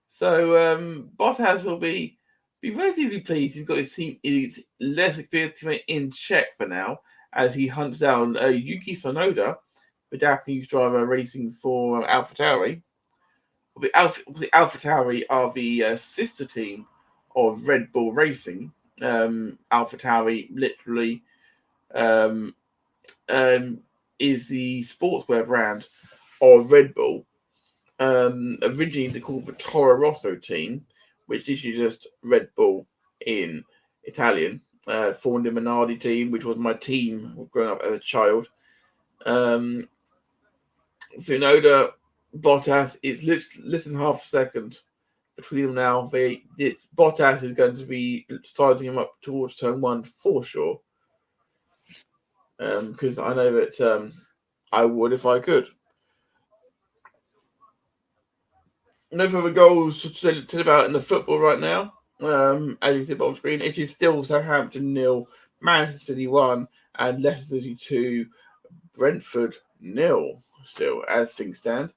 Speaker 1: So Bottas will be relatively pleased. He's got his less experienced teammate in check for now as he hunts down Yuki Tsunoda, the Japanese driver racing for AlphaTauri. The AlphaTauri are the sister team of Red Bull Racing. AlphaTauri literally is the sportswear brand of Red Bull. Originally called the Toro Rosso team, which is just Red Bull in Italian. Formed the Minardi team, which was my team growing up as a child. Tsunoda, Bottas is less than half a second between them now. Bottas is going to be sizing him up towards turn 1 for sure. Because I know that I would if I could. No further goals to tell about in the football right now. As you see on screen, it is still Southampton 0, Manchester City 1, and Leicester City 2, Brentford 0. Still, as things stand,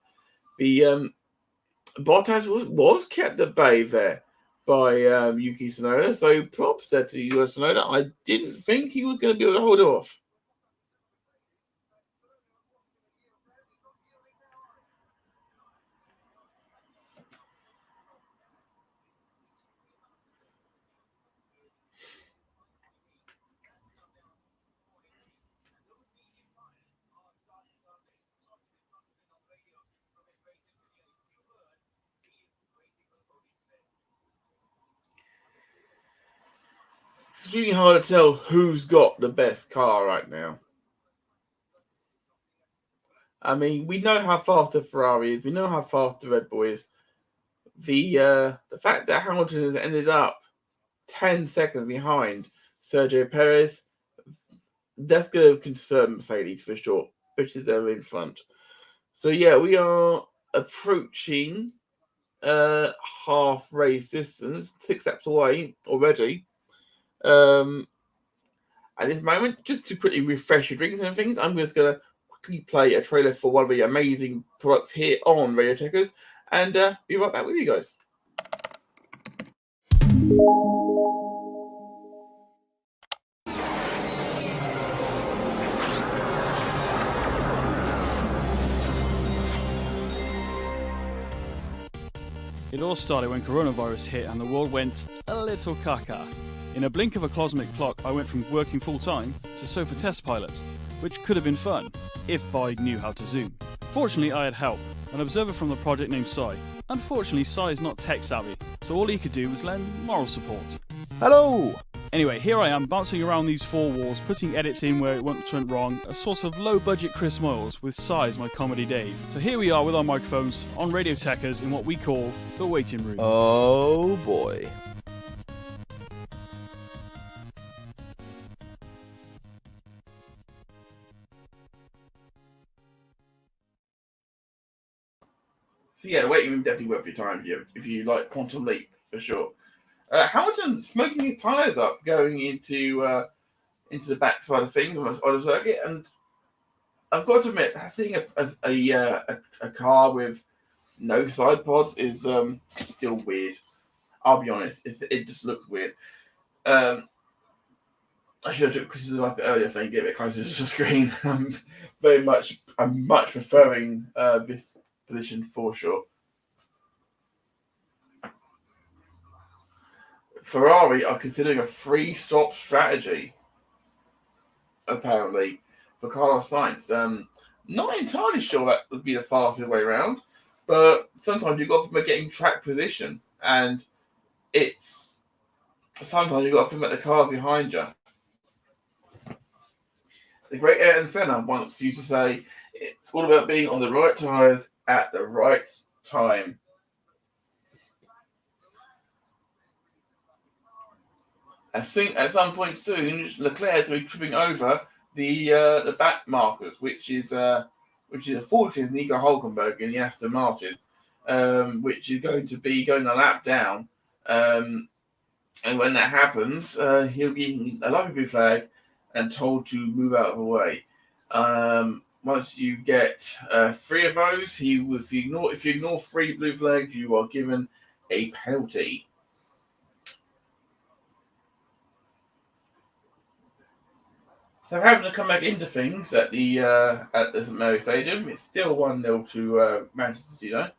Speaker 1: the Bottas was kept at bay there by Yuki Tsunoda. So props there to you, Tsunoda. I didn't think he was going to be able to hold it off. It's really hard to tell who's got the best car right now. I mean, we know how fast the Ferrari is. We know how fast the Red Bull is. The fact that Hamilton has ended up 10 seconds behind Sergio Perez, that's going to concern Mercedes for sure, especially they're in front. So yeah, we are approaching half race distance, 6 laps away already. At this moment, just to quickly refresh your drinks and things, I'm just going to quickly play a trailer for one of the amazing products here on Radio Tekkers and be right back with you guys.
Speaker 3: It all started when coronavirus hit and the world went a little caca. In a blink of a cosmic clock, I went from working full-time to sofa test pilot, which could have been fun, if I knew how to zoom. Fortunately, I had help, an observer from the project named Sai. Unfortunately, Sai is not tech-savvy, so all he could do was lend moral support.
Speaker 4: Hello!
Speaker 3: Anyway, here I am, bouncing around these four walls, putting edits in where it once went wrong, a sort of low-budget Chris Moyles with Sai as my comedy Dave. So here we are with our microphones on Radio Tekkers in what we call the waiting room.
Speaker 4: Oh boy.
Speaker 1: So yeah, the waiting room definitely worth your time if you like Quantum Leap for sure. Hamilton smoking his tyres up going into the backside of things on the circuit, and I've got to admit, seeing a car with no side pods is still weird. I'll be honest, it just looks weird. I should have took criticism up earlier, I think, get a bit closer to the screen. I'm much preferring this position for sure. Ferrari are considering a three-stop strategy, apparently, for Carlos Sainz. Not entirely sure that would be the fastest way around, but sometimes you've got to getting track position, and sometimes you've got to think about the cars behind you. The great Ayrton Senna once used to say, it's all about being on the right tyres at the right time. At some point soon, Leclerc will be tripping over the back markers, which is unfortunately Nico Hülkenberg in the Aston Martin, which is going to be going a lap down. And when that happens, he'll be a lovely blue flag and told to move out of the way. Once you get 3 of those, if you ignore 3 blue flags, you are given a penalty. So having to come back into things at the St Mary Stadium, it's still 1-0 to Manchester City, though.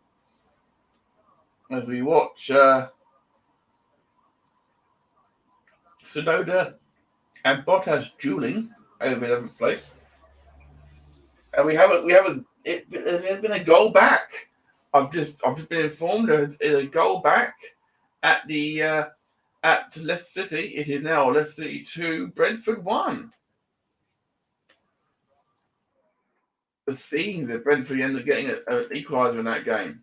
Speaker 1: As we watch Tsunoda and Bottas dueling over 11th place, and there's been a goal back. I've just been informed there's a goal back at Leicester City. It is now Leicester City 2, Brentford 1. The scene that Brentford ended up getting an equaliser in that game.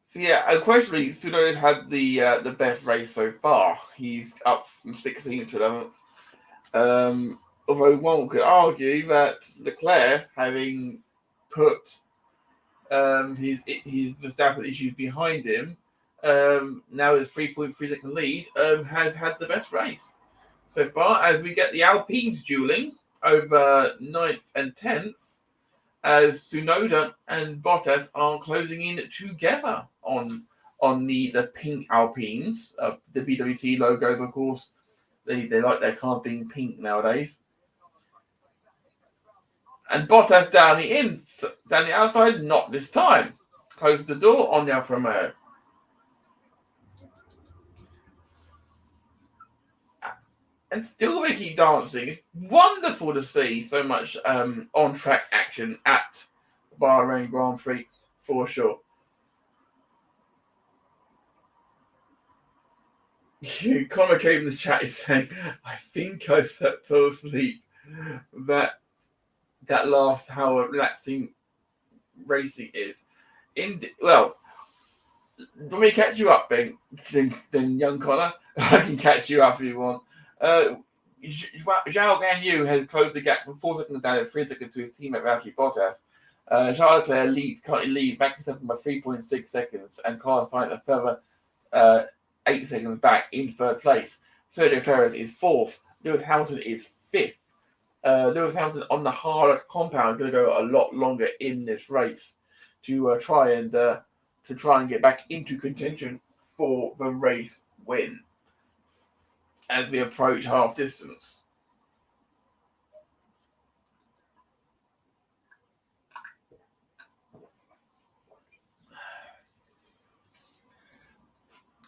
Speaker 1: So yeah, unquestionably, Tsunoda's had the best race so far. He's up from 16th to 11th. Although one could argue that Leclerc, having put his Verstappen issues behind him, now with a 3.3 second lead, has had the best race so far. As we get the Alpines dueling over 9th and 10th, as Tsunoda and Bottas are closing in together on the pink Alpines. The VWT logos, of course, they like their cars being pink nowadays. And Bottas down the outside, not this time. Closes the door on the Alfa Romeo. And still they keep dancing. It's wonderful to see so much on-track action at Bahrain Grand Prix, for sure. Connor came in the chat is saying, I think I fell asleep. That that last how relaxing racing is. Let me catch you up, then young Connor. I can catch you up if you want. Zhao Ganyu has closed the gap from 4 seconds down and 3 seconds to his teammate Valtteri Bottas. Charles Leclerc currently leads Max Verstappen by 3.6 seconds, and Carlos Sainz a further 8 seconds back in third place. Sergio Perez is fourth. Lewis Hamilton is fifth. Lewis Hamilton on the hard compound going to go a lot longer in this race to try and get back into contention for the race win as we approach half distance.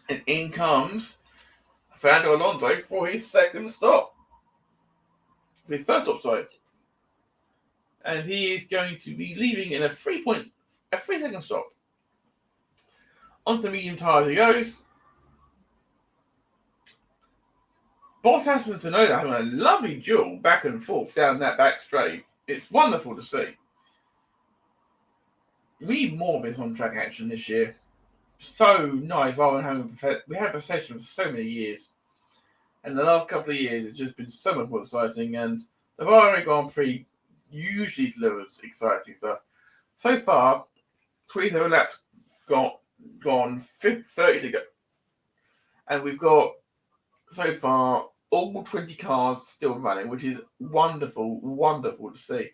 Speaker 1: And in comes Fernando Alonso for his second stop. His first stop, sorry. And he is going to be leaving in a 3-second stop. Onto medium tyres he goes. Bottas and Tsunoda having a lovely duel back and forth down that back straight. It's wonderful to see. We need more of this on-track action this year. So nice rather than we had a procession for so many years. And the last couple of years it's just been so much more exciting, and the Bahrain Grand Prix usually delivers exciting stuff. So far, 27 laps gone, 30 to go. And we've got so far all 20 cars still running, which is wonderful to see.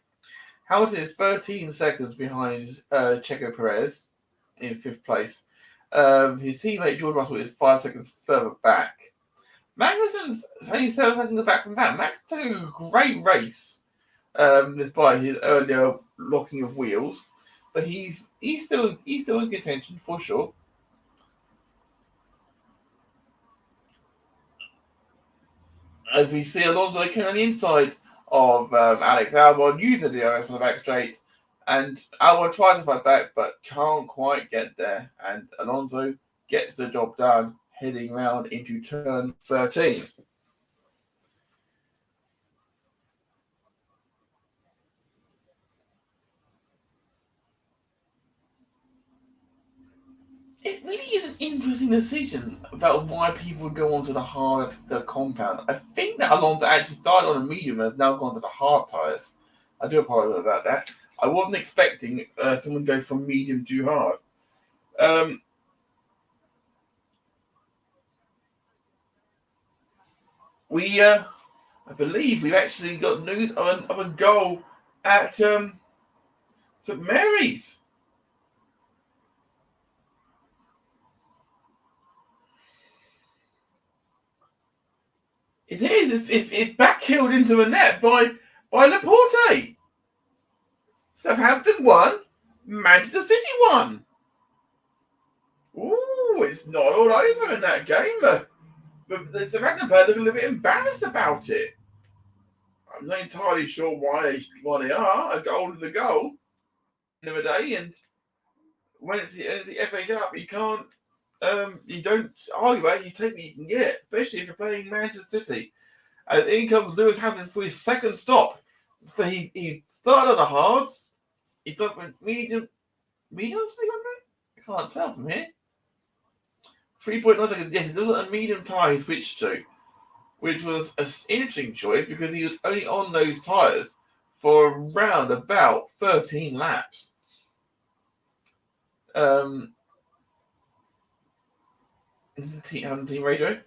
Speaker 1: Hamilton is 13 seconds behind Checo Perez in 5th place. His teammate George Russell is 5 seconds further back. Magnussen's only 7 seconds back from that. Max is doing a great race, despite his earlier locking of wheels. But he's still in contention for sure. As we see Alonso coming on the inside of Alex Albon using the DRS on the back straight, and Albon tries to fight back but can't quite get there, and Alonso gets the job done heading round into turn 13. It really is an interesting decision about why people would go onto the compound. I think that Alonso actually started on a medium and has now gone to the hard tyres. I do apologise about that. I wasn't expecting someone to go from medium to hard. I believe we've actually got news of a goal at St Mary's. It is. It's backhilled into the net by Laporte. Southampton won. Manchester City won. Ooh, it's not all over in that game. But the Southampton players look a little bit embarrassed about it. I'm not entirely sure why they are. A goal is a goal. End of the day, and when it's the FA Cup, you can't. You don't argue about it. You take what you can get, especially if you're playing Manchester City. And in comes Lewis Hamilton for his second stop. So he started on the hards. He started with medium. I can't tell from here. 3.9 seconds. Yes, it wasn't a medium tyre he switched to, which was an interesting choice because he was only on those tyres for around about 13 laps. Team radio.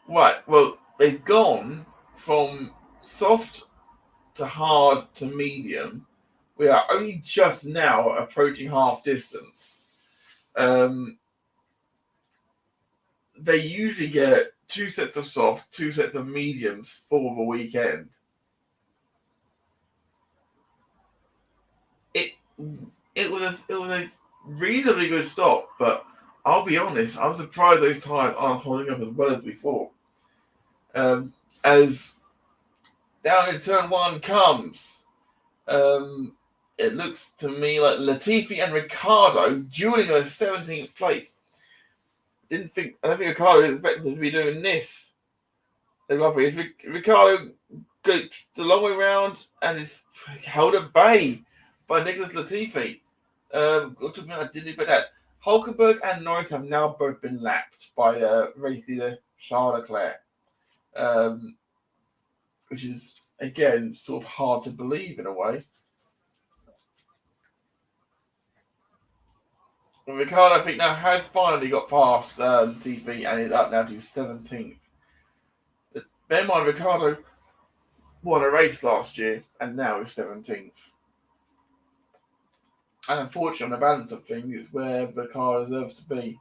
Speaker 1: Right, well, they've gone from soft to hard to medium. We are only just now approaching half distance. They usually get 2 sets of soft, 2 sets of mediums for the weekend. It was a reasonably good stop, but I'll be honest, I'm surprised those tyres aren't holding up as well as before. As down in turn 1 comes, it looks to me like Latifi and Ricciardo dueling a 17th place. I don't think Ricciardo is expected to be doing this the Grand Prix is Ricciardo goes the long way round and is held at bay by Nicholas Latifi. I didn't expect that. Hulkenberg and Norris have now both been lapped by race leader Charles Leclerc, which is, again, sort of hard to believe in a way. And Ricciardo, I think, now has finally got past Latifi and is up now to 17th. But bear in mind, Ricciardo won a race last year and now is 17th. And unfortunately, on the balance of things, it's where the car deserves to be.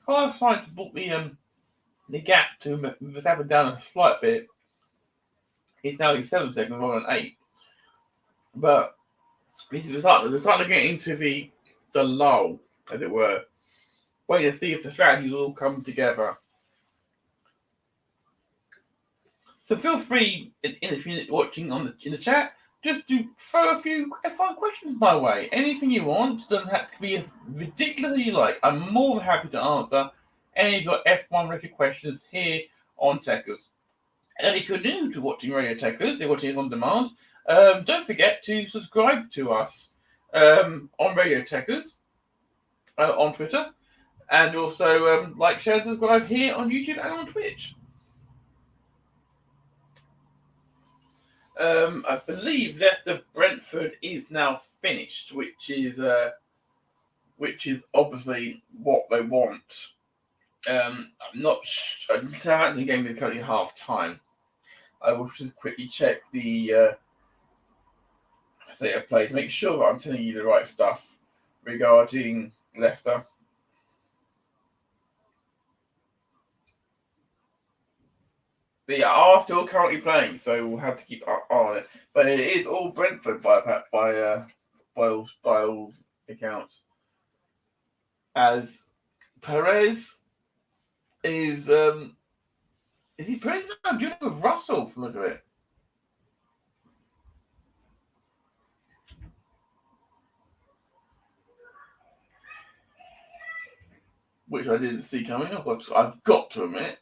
Speaker 1: Car's trying to book the gap to Verstappen down a slight bit. He's now in 7 seconds rather than 8. But they're starting to get into the lull, as it were. Waiting to see if the strategies all come together. So feel free, if you're watching in the chat, just to throw a few F1 questions my way. Anything you want. Doesn't have to be as ridiculous as you like. I'm more than happy to answer any of your F1 related questions here on Tekkers. And if you're new to watching Radio Tekkers, you're watching us on demand, don't forget to subscribe to us on Radio Tekkers on Twitter. And also like, share, and subscribe here on YouTube and on Twitch. I believe Leicester Brentford is now finished, which is obviously what they want. I'm not. The game is currently half time. I will just quickly check the state of play to make sure that I'm telling you the right stuff regarding Leicester. They are still currently playing, so we'll have to keep our eye on it. But it is all Brentford by all accounts. As Perez is he Perez now dueling with Russell from the look of it? Which I didn't see coming. I've got to admit.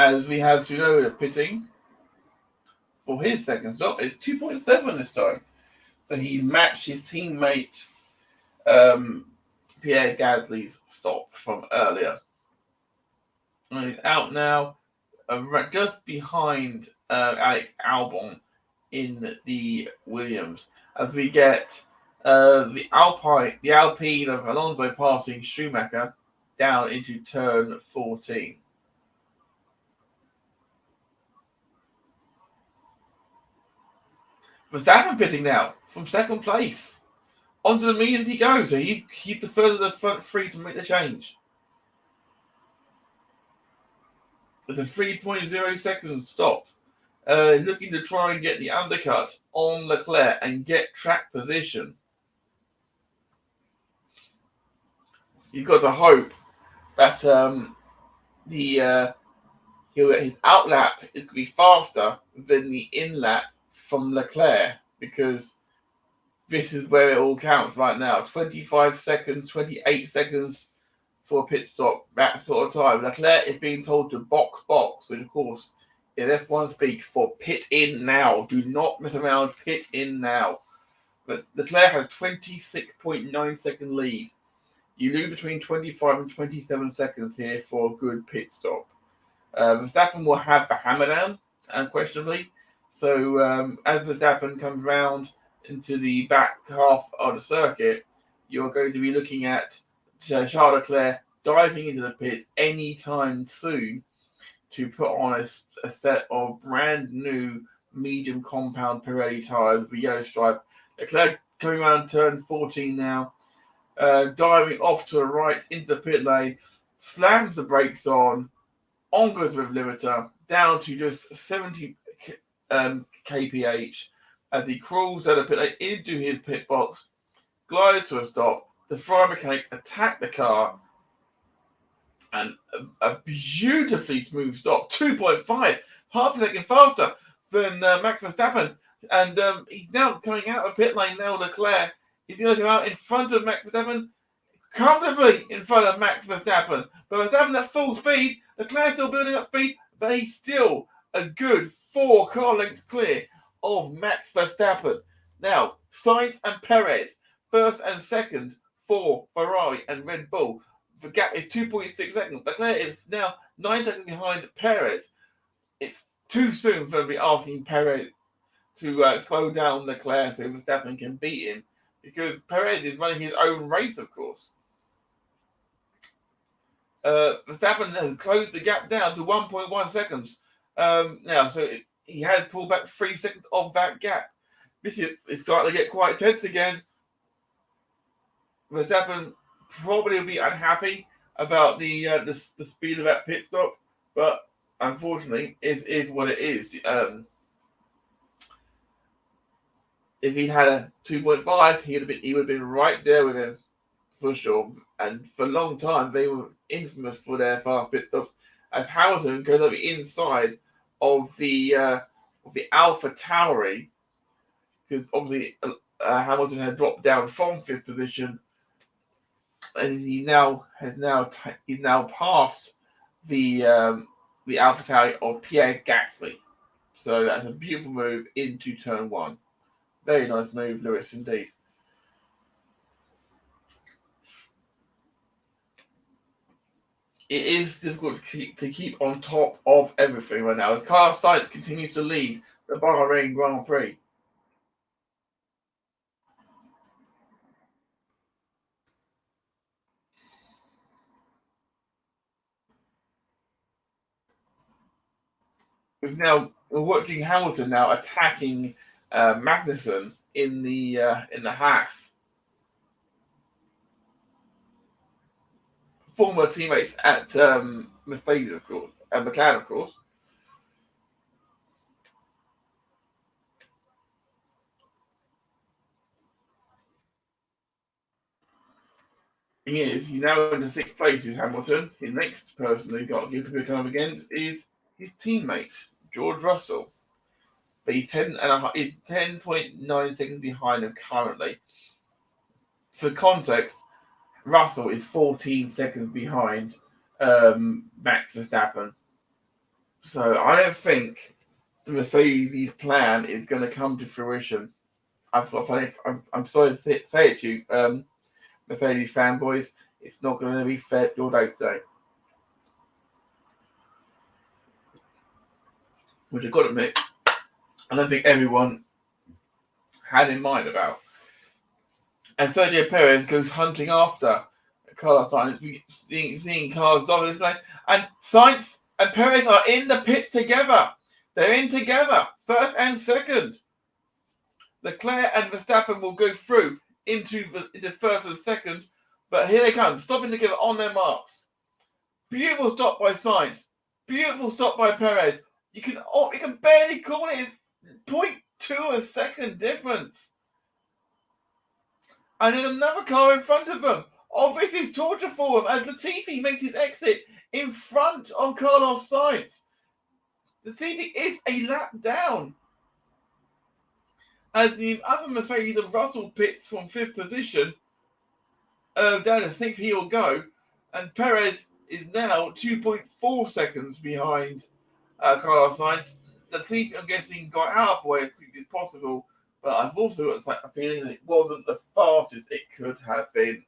Speaker 1: As we have Tsunoda pitting for his second stop. It's 2.7 this time. So he matched his teammate Pierre Gasly's stop from earlier. And he's out now just behind Alex Albon in the Williams. As we get the Alpine of Alonso passing Schumacher down into turn 14. Verstappen pitting now from second place. Onto the mediums he goes. So he's the further the front three to make the change. With a 3.0 second stop. Looking to try and get the undercut on Leclerc and get track position. You've got to hope that his outlap is going to be faster than the inlap from Leclerc, because this is where it all counts right now. 25 seconds, 28 seconds for a pit stop, that sort of time. Leclerc is being told to box, which of course is F1 speak for pit in now. Do not mess around, pit in now. But Leclerc has a 26.9 second lead. You lose between 25 and 27 seconds here for a good pit stop. Verstappen will have the hammer down, unquestionably. So as Verstappen comes round into the back half of the circuit, you're going to be looking at Charles Leclerc diving into the pits anytime soon to put on a set of brand new medium compound Pirelli tyres with yellow stripe. Leclerc coming around turn 14 now, diving off to the right into the pit lane, slams the brakes on goes the limiter, down to just 70 kph as he crawls out of pit lane into his pit box, glides to a stop. The Ferrari mechanics attack the car, and a beautifully smooth stop. 2.5. half a second faster than Max Verstappen. And he's now coming out of pit lane now, Leclerc. He's going to come out in front of Max Verstappen, comfortably in front of Max Verstappen. But Verstappen at full speed, Leclerc still building up speed, but he's still a good 4 car lengths clear of Max Verstappen. Now, Sainz and Perez, first and second for Ferrari and Red Bull. The gap is 2.6 seconds. Leclerc is now 9 seconds behind Perez. It's too soon for them to be asking Perez to slow down Leclerc so Verstappen can beat him, because Perez is running his own race, of course. Verstappen has closed the gap down to 1.1 seconds now, so he has pulled back 3 seconds of that gap. This is starting to get quite tense again. Verstappen probably will be unhappy about the speed of that pit stop, but unfortunately, it is what it is. If he had a 2.5, he would have been right there with him for sure. And for a long time, they were infamous for their fast pit stops, as Hamilton goes over inside of the Alpha Tauri, because obviously Hamilton had dropped down from 5th position, and he's now passed the Alpha Tauri of Pierre Gasly. So that's a beautiful move into turn 1. Very nice move, Lewis, indeed. It is difficult to keep on top of everything right now, as Carlos Sainz continues to lead the Bahrain Grand Prix. We're watching Hamilton now attacking Magnussen in the Haas. Former teammates at Mercedes, of course, and McLaren, of course. He's now in the 6th place is Hamilton. The next person who's got to come up against is his teammate, George Russell. But he's 10.9 seconds behind him currently. For context, Russell is 14 seconds behind Max Verstappen. So I don't think the Mercedes plan is going to come to fruition. I'm sorry to say it to you, Mercedes fanboys. It's not going to be fair to your day today. Which I've got to admit, I don't think everyone had in mind about. And Sergio Perez goes hunting after Carlos Sainz, seeing Carlos Sainz play. And Sainz and Perez are in the pits together. They're in together, first and second. Leclerc and Verstappen will go through into first and second, but here they come, stopping together on their marks. Beautiful stop by Sainz. Beautiful stop by Perez. You can barely call it. It's 0.2 a second difference. And there's another car in front of them. Oh, this is torture for them as Latifi makes his exit in front of Carlos Sainz. Latifi is a lap down. As the other Mercedes and Russell pits from 5th position, down to 6th he will go. And Perez is now 2.4 seconds behind Carlos Sainz. Latifi, I'm guessing, got out of the way as quickly as possible. But I've also got a feeling that it wasn't the fastest it could have been.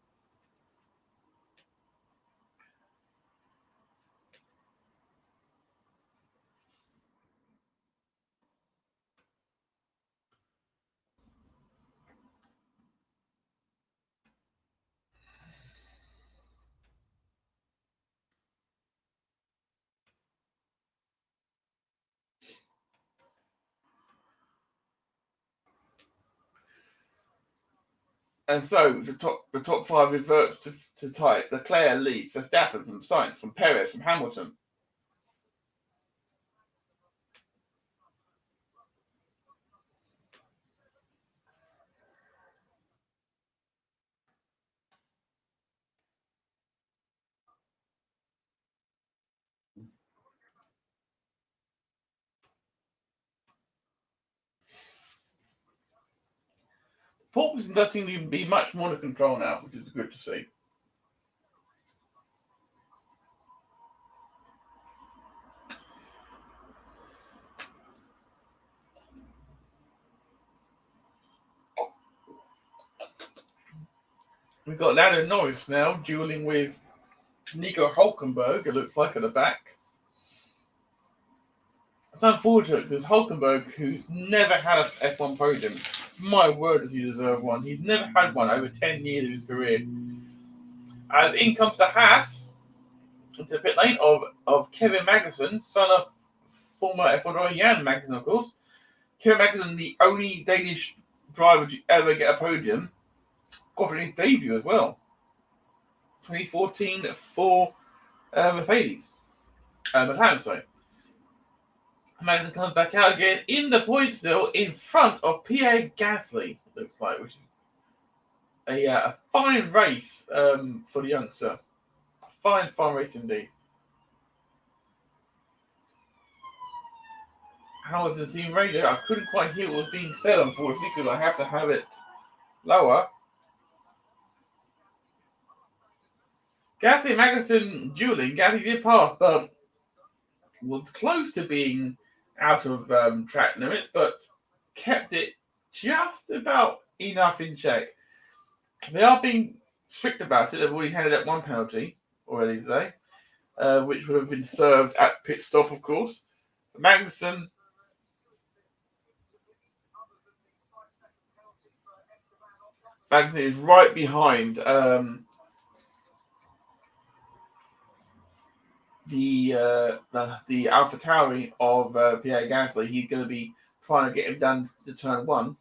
Speaker 1: And so the top 5 reverts to type. Leclerc leads Verstappen from Sainz, from Perez, from Hamilton. pole position does seem to be much more under control now, which is good to see. We've got Lando Norris now dueling with Nico Hulkenberg, it looks like, at the back. It's unfortunate because Hulkenberg, who's never had an F1 podium, my word, does he deserve one. He's never had one over 10 years of his career. As in comes the Haas into the pit lane of Kevin Magnussen, son of former F1 driver Jan Magnussen, of course. Kevin Magnussen, the only Danish driver to ever get a podium, got in his debut as well. 2014 for Mercedes. McLaren, sorry. Magnussen comes back out again in the point still in front of Pierre Gasly, looks like, which is a fine race for the youngster. Fine race indeed. How was the team radio? I couldn't quite hear what was being said, unfortunately, because I have to have it lower. Gasly and Magnussen dueling. Gasly did pass, but was close to being out of track limits, but kept it just about enough in check. They are being strict about it. They've already handed out one penalty already today, which would have been served at pit stop, of course. Magnussen is right behind the AlphaTauri of Pierre Gasly. He's going to be trying to get him done to turn one.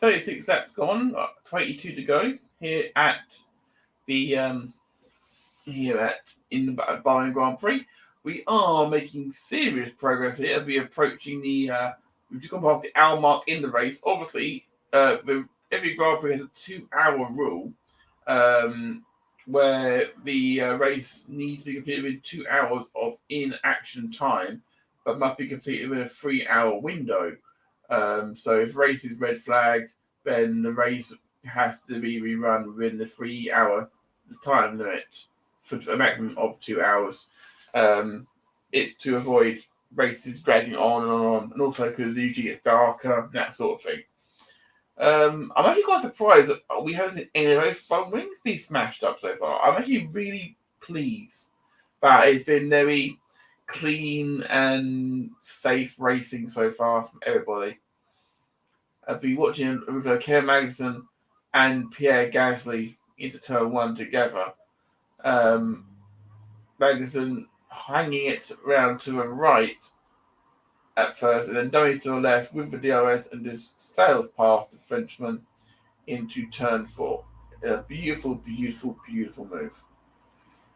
Speaker 1: "36 laps gone, 22 to go here at the in the Bahrain Grand Prix. We are making serious progress here as we approaching the. We've just gone past the hour mark in the race. Obviously, every Grand Prix has a 2-hour rule, where the race needs to be completed within 2 hours of in-action time, but must be completed within a 3-hour window. So if race is red flagged, then the race has to be rerun within the 3-hour time limit for a maximum of 2 hours. It's to avoid races dragging on and on, and also because it usually gets darker, that sort of thing. I'm actually quite surprised that we haven't seen any of those front wings be smashed up so far. I'm actually really pleased that it's been very clean and safe racing so far from everybody. I've been watching with Kevin Magnussen and Pierre Gasly into turn one together. Magnussen hanging it round to the right at first, and then going to the left with the DRS and just sails past the Frenchman into turn four. A beautiful, beautiful, beautiful move.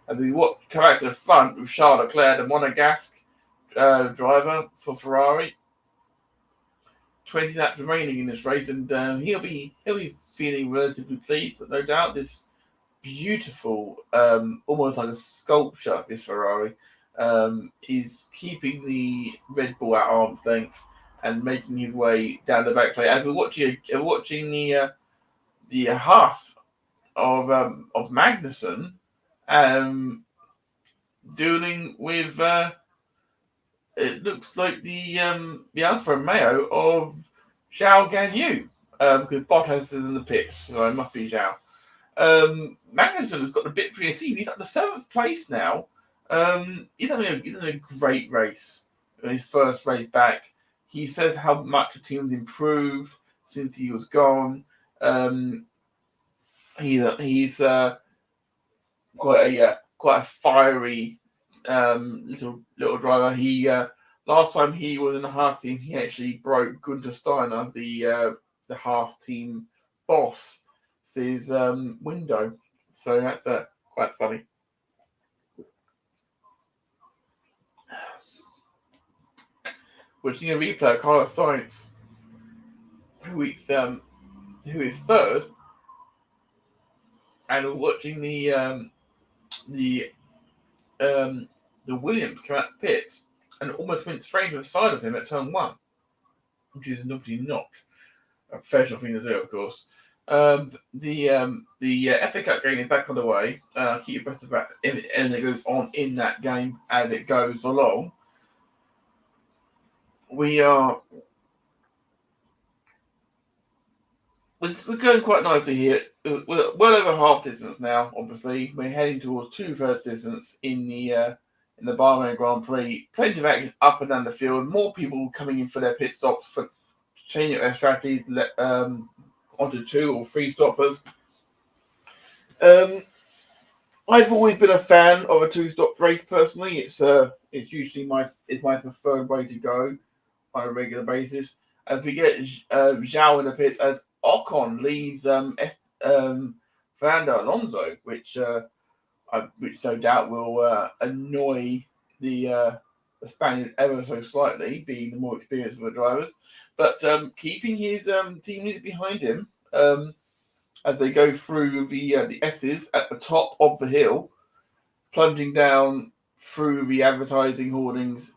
Speaker 1: And we come back to the front with Charles Leclerc, the Monegasque driver for Ferrari. 20 laps remaining in this race, and he'll be feeling relatively pleased, no doubt. This beautiful, almost like a sculpture, this Ferrari, is keeping the Red Bull at arm's length and making his way down the back straight. As we're watching the Haas of Magnussen dueling with it looks like the Alfa Romeo of Zhao Ganyu, because Bottas is in the pits, so it must be Zhao. Magnussen has got the victory in the team. He's at the 7th place now. He's having a great race in his first race back. He says how much the team's improved since he was gone. He's quite a fiery little driver. He last time he was in the Haas team, he actually broke Gunther Steiner, the Haas team boss, his window. So that's quite funny. we're seeing a replay of Carlos Sainz, who is third, and we're watching the Williams come out the pits and almost went straight to the side of him at turn 1, which is obviously not a professional thing to do, of course. The FA Cup game is back on the way. Keep your breath about anything that goes on in that game as it goes along. We're going quite nicely here. We're well over half distance now. Obviously, we're heading towards 2/3 distance in the Bahrain Grand Prix. Plenty of action up and down the field. More people coming in for their pit stops, for changing their strategies onto 2 or 3 stoppers. I've always been a fan of a 2-stop race personally. It's usually my preferred way to go on a regular basis. As we get Zhao in the pits, as Ocon leads Fernando Alonso, which no doubt will annoy the Spaniard ever so slightly, being the more experienced of the drivers, but keeping his team leader behind him as they go through the S's at the top of the hill, plunging down through the advertising hoardings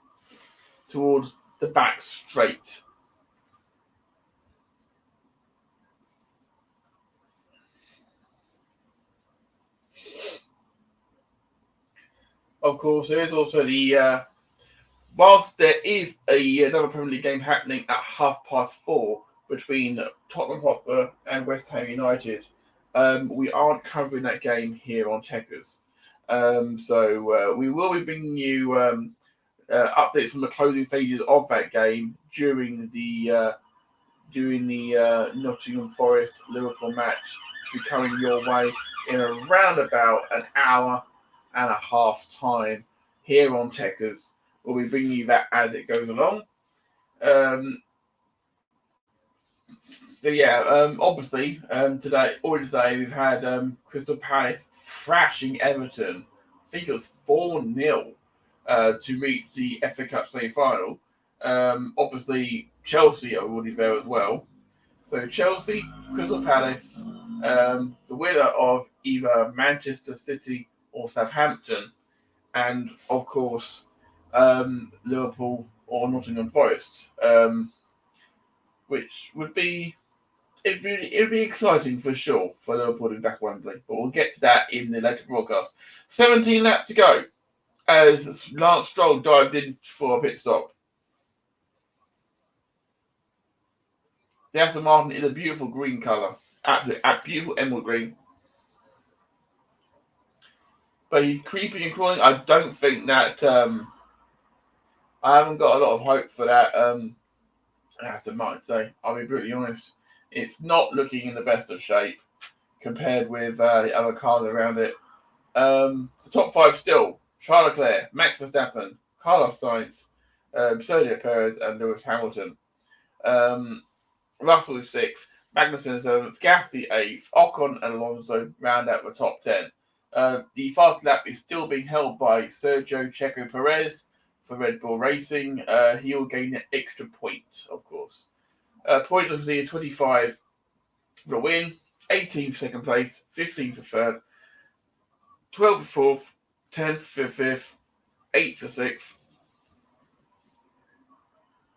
Speaker 1: towards the back straight. Of course, there is also whilst there is another Premier League game happening at 4:30 between Tottenham Hotspur and West Ham United, we aren't covering that game here on Tekkers. So we will be bringing you updates from the closing stages of that game during the Nottingham Forest Liverpool match, which will be coming your way in around about an hour and a half time here on Tekkers. We'll be bringing you that as it goes along. Obviously, today we've had Crystal Palace thrashing Everton. I think it was 4-0 to reach the FA Cup semi-final. Obviously, Chelsea are already there as well. So Chelsea, Crystal Palace, the winner of either Manchester City or Southampton, and of course Liverpool or Nottingham Forest, which would be it'd be exciting for sure for Liverpool to be back at Wembley. But we'll get to that in the later broadcast. 17 laps to go as Lance Stroll dived in for a pit stop. The Aston Martin is a beautiful green colour, absolutely beautiful emerald green. But he's creeping and crawling. I don't think that I haven't got a lot of hope for that Aston Martin today. I'll be brutally honest. It's not looking in the best of shape compared with the other cars around it. The top 5 still: Charles Leclerc, Max Verstappen, Carlos Sainz, Sergio Perez, and Lewis Hamilton. Russell is 6th, Magnussen is 7th, Gasly 8th, Ocon and Alonso round out the top 10. The fast lap is still being held by Sergio Checo Perez for Red Bull Racing. He will gain an extra point, of course. Points of the 25 for the win, 18th for second place, 15th for third, 12th for fourth, 10th for fifth, 8th for sixth,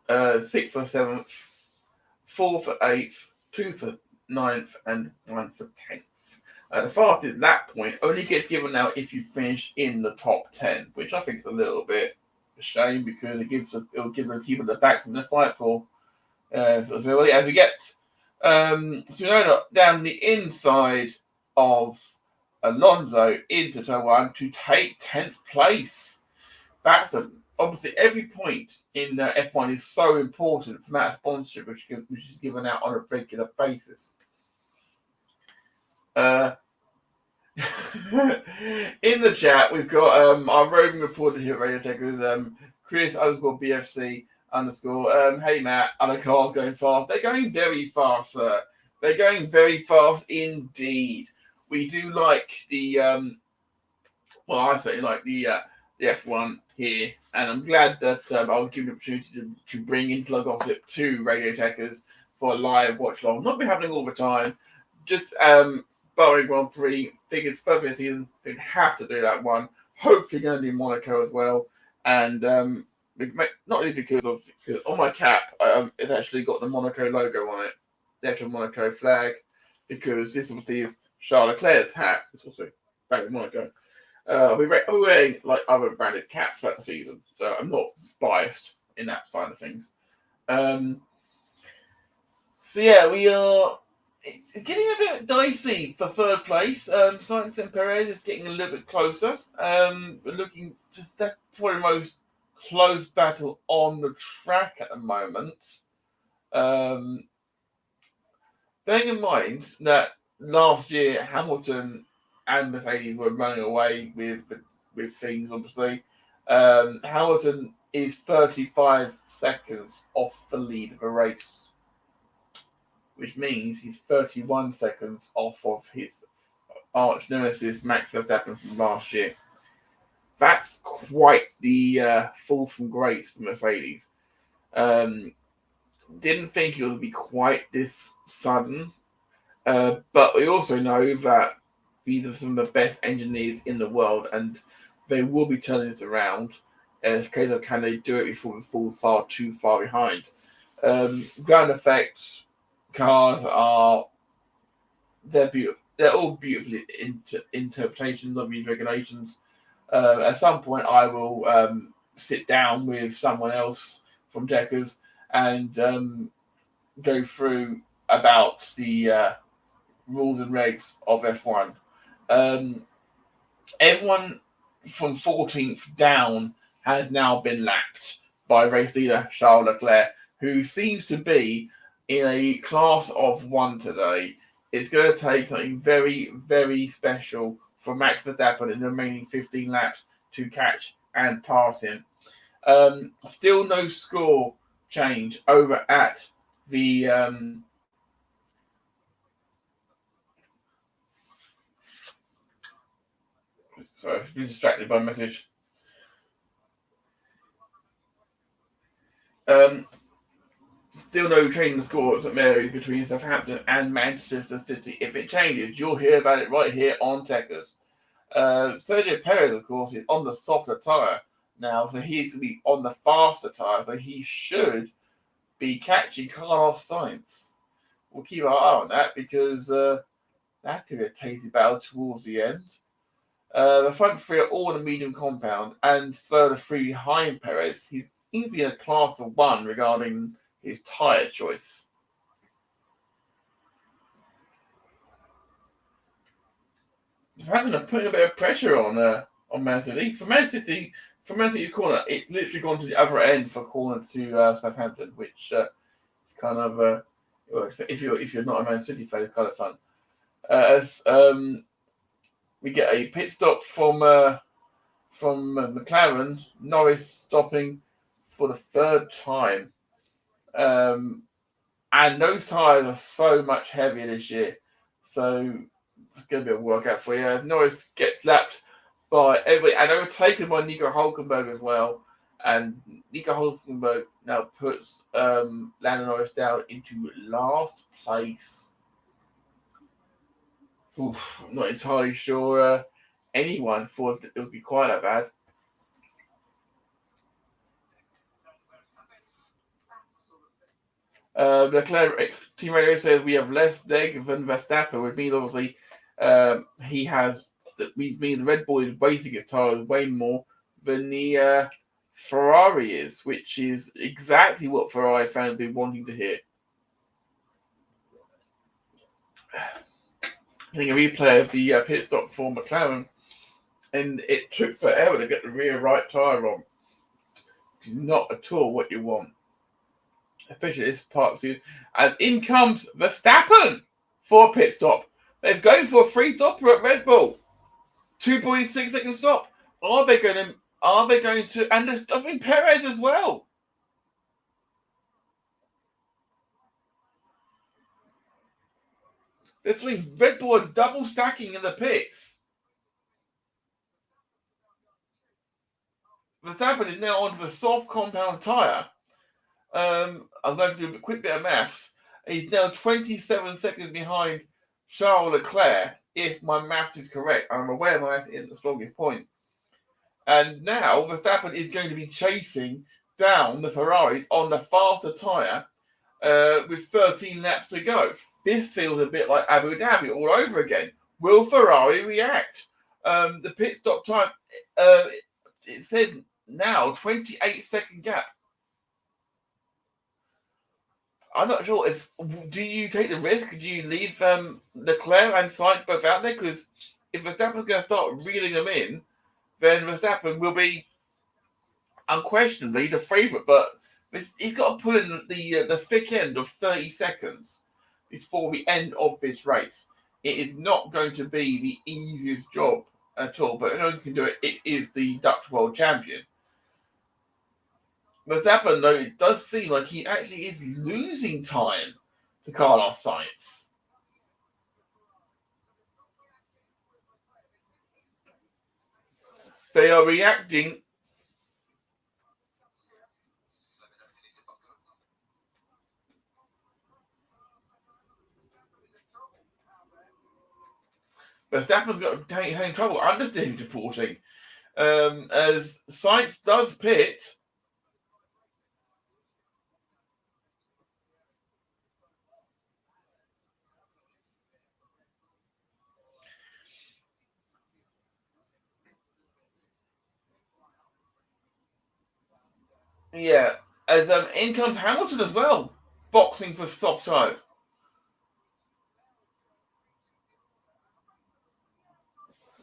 Speaker 1: 6th for seventh, 4th for 8th, 2 for 9th, and 1 for 10th. The fastest lap point only gets given out if you finish in the top 10, which I think is a little bit a shame because it'll give the people the back something to fight for. As we get Tsunoda down the inside of Alonso into turn 1 to take 10th place. That's obviously every point in F1 is so important for that sponsorship, which is given out on a regular basis. In the chat, we've got our roving reporter here at Radio Tekkers, Chris_BFC_. Hey Matt, are the cars going fast? They're going very fast, sir. They're going very fast indeed. We do like the I say like the the F1 here, and I'm glad that I was given the opportunity to bring Interlagossip to Radio Tekkers for a live watch-along. Not be happening all the time, just Bahrain Grand Prix, figured further season, we'd have to do that one. Hopefully going to do Monaco as well, and not only because on my cap, it's actually got the Monaco logo on it, the actual Monaco flag, because this obviously is Charles Leclerc's hat. It's also branded Monaco. I'll be wearing like other branded caps throughout the season, so I'm not biased in that side of things. So yeah, we are. It's getting a bit dicey for third place. Sainz and Perez is getting a little bit closer. We're looking just that's probably the most close battle on the track at the moment. Bearing in mind that last year Hamilton and Mercedes were running away with things, obviously. Hamilton is 35 seconds off the lead of a race, which means he's 31 seconds off of his arch nemesis, Max Verstappen, from last year. That's quite the fall from grace for Mercedes. Didn't think it would be quite this sudden, but we also know that these are some of the best engineers in the world, and they will be turning it around. It's a case of can they do it before we fall too far behind. Ground effects cars they're beautiful. They're all beautifully interpretations of these regulations. At some point, I will sit down with someone else from Tekkers and go through about the rules and regs of F1. Everyone from 14th down has now been lapped by race leader Charles Leclerc, who seems to be in a class of one today. It's going to take something very, very special for Max Verstappen in the remaining 15 laps to catch and pass him. Still no score change over at the sorry, I've been distracted by a message. Still no change in the scores that varies between Southampton and Manchester City. If it changes, you'll hear about it right here on Tekkers. Sergio Perez, of course, is on the softer tyre now, so he's to be on the faster tyre, so he should be catching Carlos Sainz. We'll keep our eye on that because that could be a tasty battle towards the end. The front three are all in a medium compound, and so the three behind Perez, he seems to be in a class of one regarding his tyre choice. So having putting a bit of pressure on Man City. For Man City's corner, it's literally gone to the other end for corner to Southampton, which is kind of if you're not a Man City fan, it's kind of fun. As we get a pit stop from McLaren, Norris stopping for the third time. And those tyres are so much heavier this year. So it's going to be a workout for you. Norris gets lapped by everybody and overtaken by Nico Hülkenberg as well. And Nico Hülkenberg now puts Lando Norris down into last place. Oof, I'm not entirely sure anyone thought it would be quite that bad. Leclerc team radio says we have less leg than Verstappen, which means obviously the Red Bull is wasting his tires way more than the Ferrari is, which is exactly what Ferrari fans have been wanting to hear. I think a replay of the pit stop for McLaren, and it took forever to get the rear right tyre on. It's not at all what you want, especially this part of the season. And in comes Verstappen for a pit stop. They've gone for a free stopper at Red Bull. 2.6 second stop. Are they going to? And they're stopping Perez as well. They're doing Red Bull double stacking in the pits. Verstappen is now onto the soft compound tyre. I'm going to do a quick bit of maths. He's now 27 seconds behind Charles Leclerc, if my maths is correct. I'm aware my maths isn't the strongest point. And now Verstappen is going to be chasing down the Ferraris on the faster tyre with 13 laps to go. This feels a bit like Abu Dhabi all over again. Will Ferrari react? The pit stop time, it says now 28-second gap. I'm not sure do you take the risk? Do you leave Leclerc and Sainz both out there? Because if Verstappen's going to start reeling them in, then Verstappen will be unquestionably the favourite. But he's got to pull in the thick end of 30 seconds before the end of this race. It is not going to be the easiest job at all, but anyone can do it. It is the Dutch world champion. Verstappen, though, it does seem like he actually is losing time to Carlos Sainz. They are reacting. Verstappen's got having trouble understanding reporting as Sainz does pit. Yeah, as in comes Hamilton as well, boxing for soft tyres.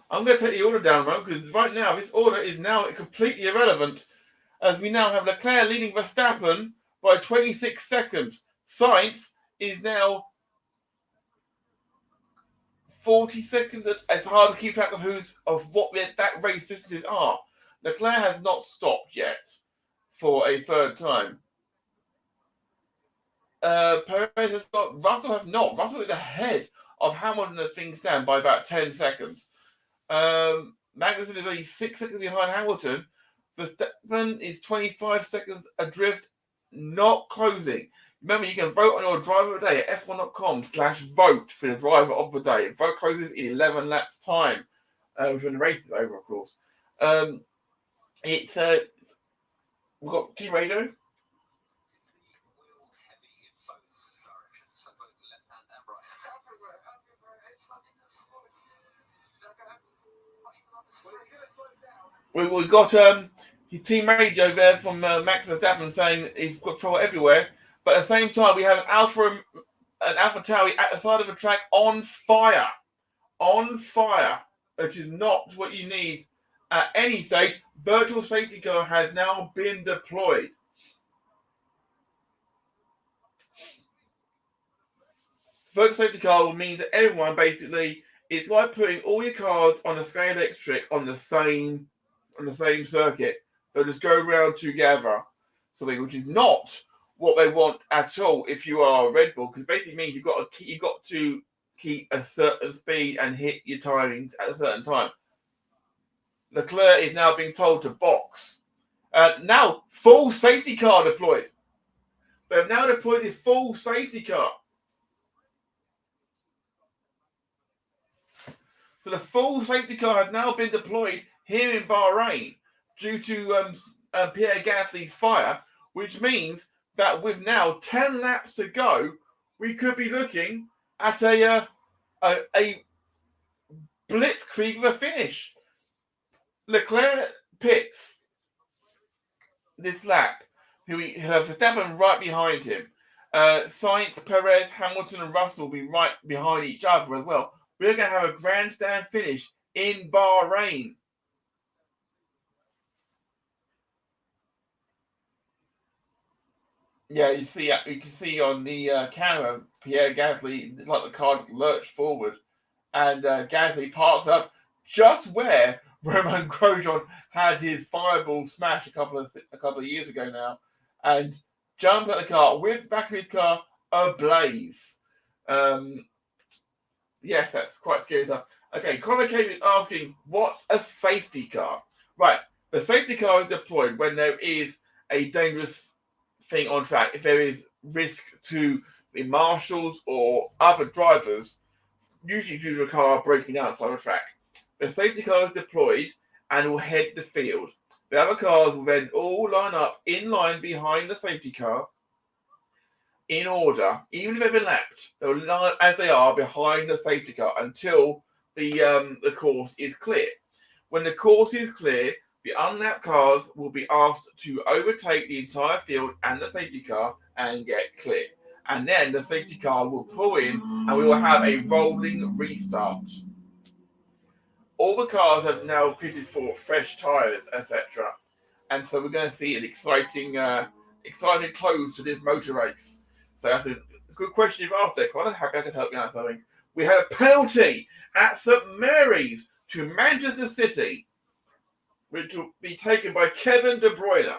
Speaker 1: I'm going to take the order down, because right now this order is now completely irrelevant, as we now have Leclerc leading Verstappen by 26 seconds. Sainz is now 40 seconds. It's hard to keep track of what that race distances are. Leclerc has not stopped yet for a third time. Perez has got. Russell has not. Russell is ahead of Hamilton as things stand by about 10 seconds. Magnussen is only 6 seconds behind Hamilton. Verstappen is 25 seconds adrift, not closing. Remember, you can vote on your driver of the day at f1.com/vote for the driver of the day. Vote closes in 11 laps time, when the race is over, of course. We've got team radio. We've got his team radio there from Max Verstappen saying he's got trouble everywhere. But at the same time, we have an AlphaTauri at the side of the track on fire, which is not what you need at any stage. Virtual safety car has now been deployed. Virtual safety car will mean that everyone basically, it's like putting all your cars on a scale electric on the same circuit. They'll just go around together, which is not what they want at all. If you are a Red Bull, because basically means you've got to keep a certain speed and hit your timings at a certain time. Leclerc is now being told to box. Now, full safety car deployed. They have now deployed the full safety car. So the full safety car has now been deployed here in Bahrain due to Pierre Gasly's fire, which means that with now 10 laps to go, we could be looking at a blitzkrieg of a finish. Leclerc pits this lap. We have Verstappen right behind him. Sainz, Perez, Hamilton, and Russell will be right behind each other as well. We're going to have a grandstand finish in Bahrain. Yeah, you can see on the camera, Pierre Gasly, like the car just lurched forward, and Gasly parked up just where Romain Grosjean had his fireball smash a couple of years ago now, and jumped out the car with the back of his car ablaze. Yes, that's quite scary stuff. Okay, Conor Cave is asking, what's a safety car? Right, The safety car is deployed when there is a dangerous thing on track. If there is risk to the marshals or other drivers, usually due to a car breaking down outside the track, the safety car is deployed and will head the field. The other cars will then all line up in line behind the safety car in order. Even if they've been lapped, they'll line up as they are behind the safety car until the course is clear. When the course is clear, the unlapped cars will be asked to overtake the entire field and the safety car and get clear. And then the safety car will pull in and we will have a rolling restart. All the cars have now pitted for fresh tyres, etc. And so we're going to see an exciting close to this motor race. So that's a good question you've asked there, Connor. How I can help you out something. We have a penalty at St Mary's to Manchester City, which will be taken by Kevin De Bruyne.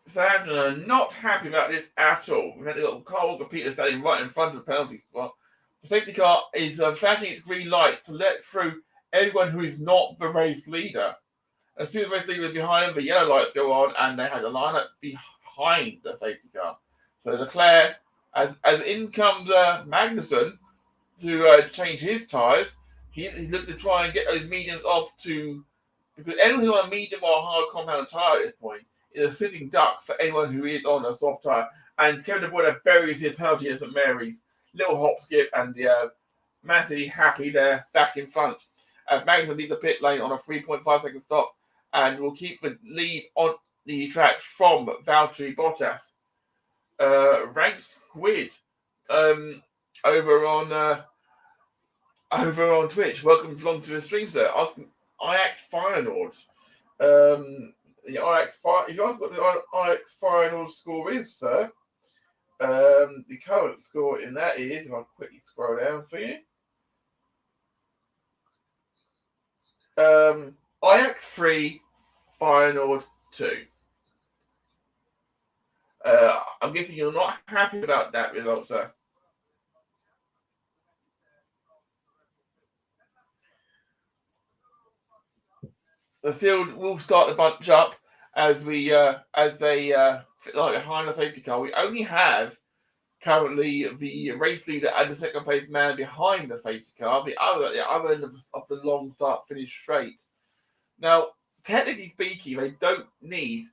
Speaker 1: Southampton are not happy about this at all. We've had a little Carl Walker-Peters standing right in front of the penalty spot. The safety car is flashing its green light to let through everyone who is not the race leader. As soon as the race leader is behind them, the yellow lights go on and they have the lineup behind the safety car. So Leclerc, as in comes Magnussen to change his tyres. He's looking to try and get those mediums off to, because anyone who's on a medium or hard compound tyre at this point is a sitting duck for anyone who is on a soft tyre. And Kevin De Bruyne buries his penalty at St Mary's. Little hop skip and Man City happy there back in front. As Magnussen leaves the pit lane on a 3.5 second stop and will keep the lead on the track from Valtteri Bottas. Rank Squid over on Twitch. Welcome along to the stream, sir. Asking Ajax Feyenoord. The Ajax if you ask what the Ajax Feyenoord score is, sir, the current score in that is, if I quickly scroll down for you, Ajax 3, Feyenoord 2. I'm guessing you're not happy about that result, sir. The field will start to bunch up as they like behind the safety car. We only have currently the race leader and the second place man behind the safety car. The other end of the long start finish straight. Now, technically speaking, they don't need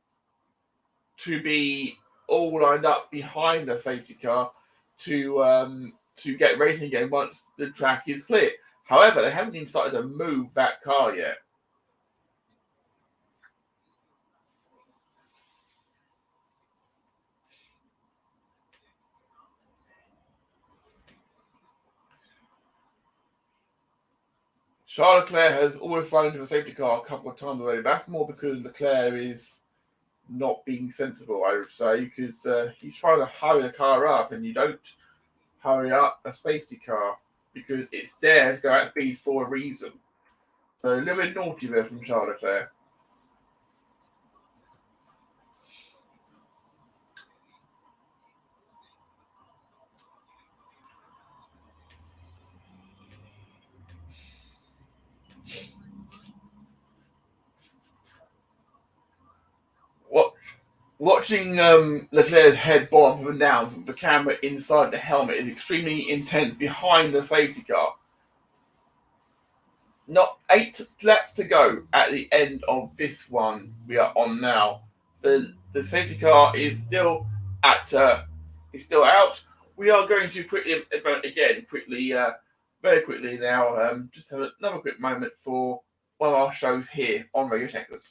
Speaker 1: to be all lined up behind the safety car to get racing again once the track is clear. However, they haven't even started to move that car yet. Charles Leclerc has always run into the safety car a couple of times already. That's more because Leclerc is not being sensible, I would say, because he's trying to hurry the car up, and you don't hurry up a safety car because it's there to go at speed for a reason. So a little bit naughty there from Charles Leclerc. Watching Leclerc's head bob up and down with the camera inside the helmet is extremely intense behind the safety car. Not 8 laps to go at the end of this one we are on now. The safety car is still out. We are going to quickly, very quickly now, just have another quick moment for one of our shows here on Radio Tekkers.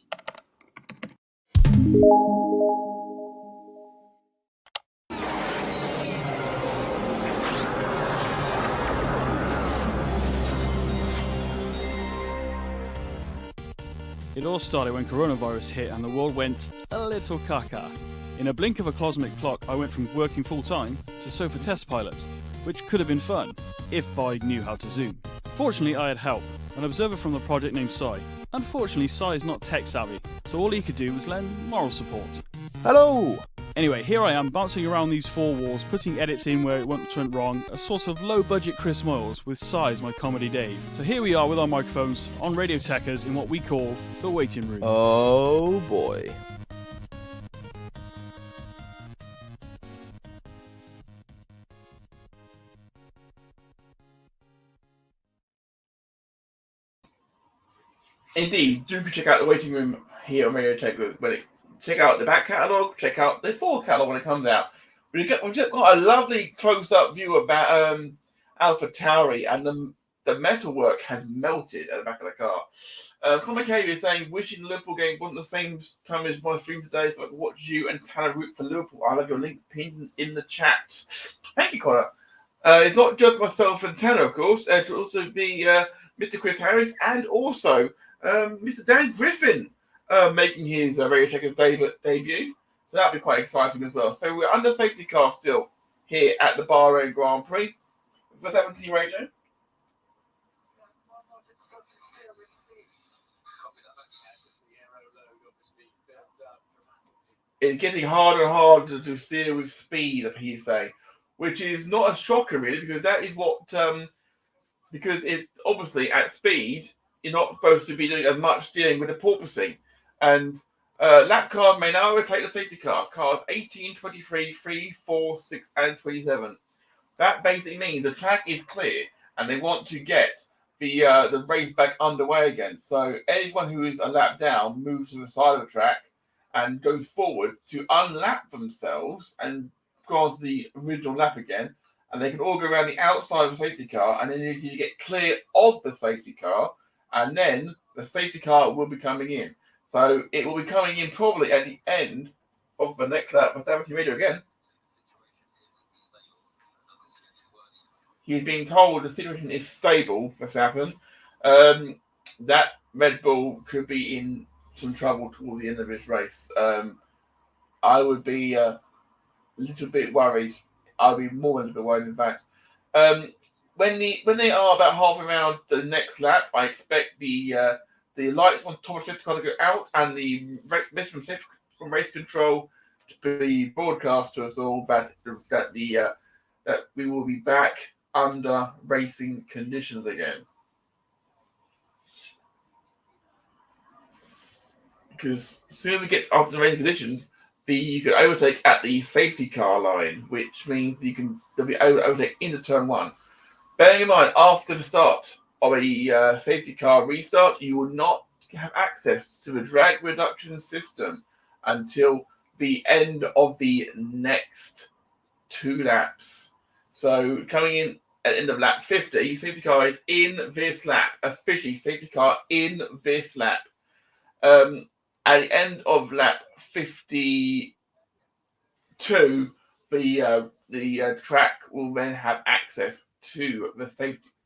Speaker 3: It all started when coronavirus hit and the world went a little caca. In a blink of a cosmic clock, I went from working full-time to sofa test pilot, which could have been fun, if I knew how to zoom. Fortunately, I had help, an observer from the project named Sai. Unfortunately, Sai is not tech-savvy, so all he could do was lend moral support.
Speaker 4: Hello!
Speaker 3: Anyway, here I am bouncing around these four walls, putting edits in where it once went wrong, a sort of low-budget Chris Moyles with Size, my comedy Dave. So here we are with our microphones on Radio Tekkers in what we call the waiting room.
Speaker 4: Oh boy.
Speaker 1: Indeed, do check out the waiting room here on Radio Tekkers. Check out the back catalogue, check out the full catalogue when it comes out. We've just got a lovely close-up view of that Alpha Tauri, and the metalwork has melted at the back of the car. Conor Cave is saying, wishing the Liverpool game wasn't the same time as my stream today, so I could watch you and Tanner root for Liverpool. I'll have your link pinned in the chat. Thank you, Conor. It's not just myself and Tanner, of course. It will also be Mr. Chris Harris and also Mr. Dan Griffin making his Radio Tekkers debut. So that'll be quite exciting as well. So we're under safety car still here at the Bahrain Grand Prix. For 17 Radio. It's getting harder and harder to steer with speed, he's saying, which is not a shocker really, because that is what because it's obviously at speed you're not supposed to be doing as much steering with the porpoising. And lap cars may now overtake the safety car. Cars 18, 23, 3, 4, 6, and 27. That basically means the track is clear, and they want to get the race back underway again. So anyone who is a lap down moves to the side of the track and goes forward to unlap themselves and go on to the original lap again. And they can all go around the outside of the safety car, and then you need to get clear of the safety car, and then the safety car will be coming in. So it will be coming in probably at the end of the next lap for 70 meter again. He's being told the situation is stable, Verstappen. That Red Bull could be in some trouble towards the end of his race. I would be a little bit worried. I'd be more than a bit worried, in fact. When they are about halfway around the next lap, I expect the lights on top of the safety car to go out and the message from race control to be broadcast to us all that we will be back under racing conditions again. Because as soon as we get up to racing conditions, you can overtake at the safety car line, which means there'll be overtake into turn one. Bearing in mind, after the start of a safety car restart, you will not have access to the drag reduction system until the end of the next two laps. So coming in at the end of lap 50, safety car is in this lap. Officially, safety car in this lap. At the end of lap 52, the track will then have access to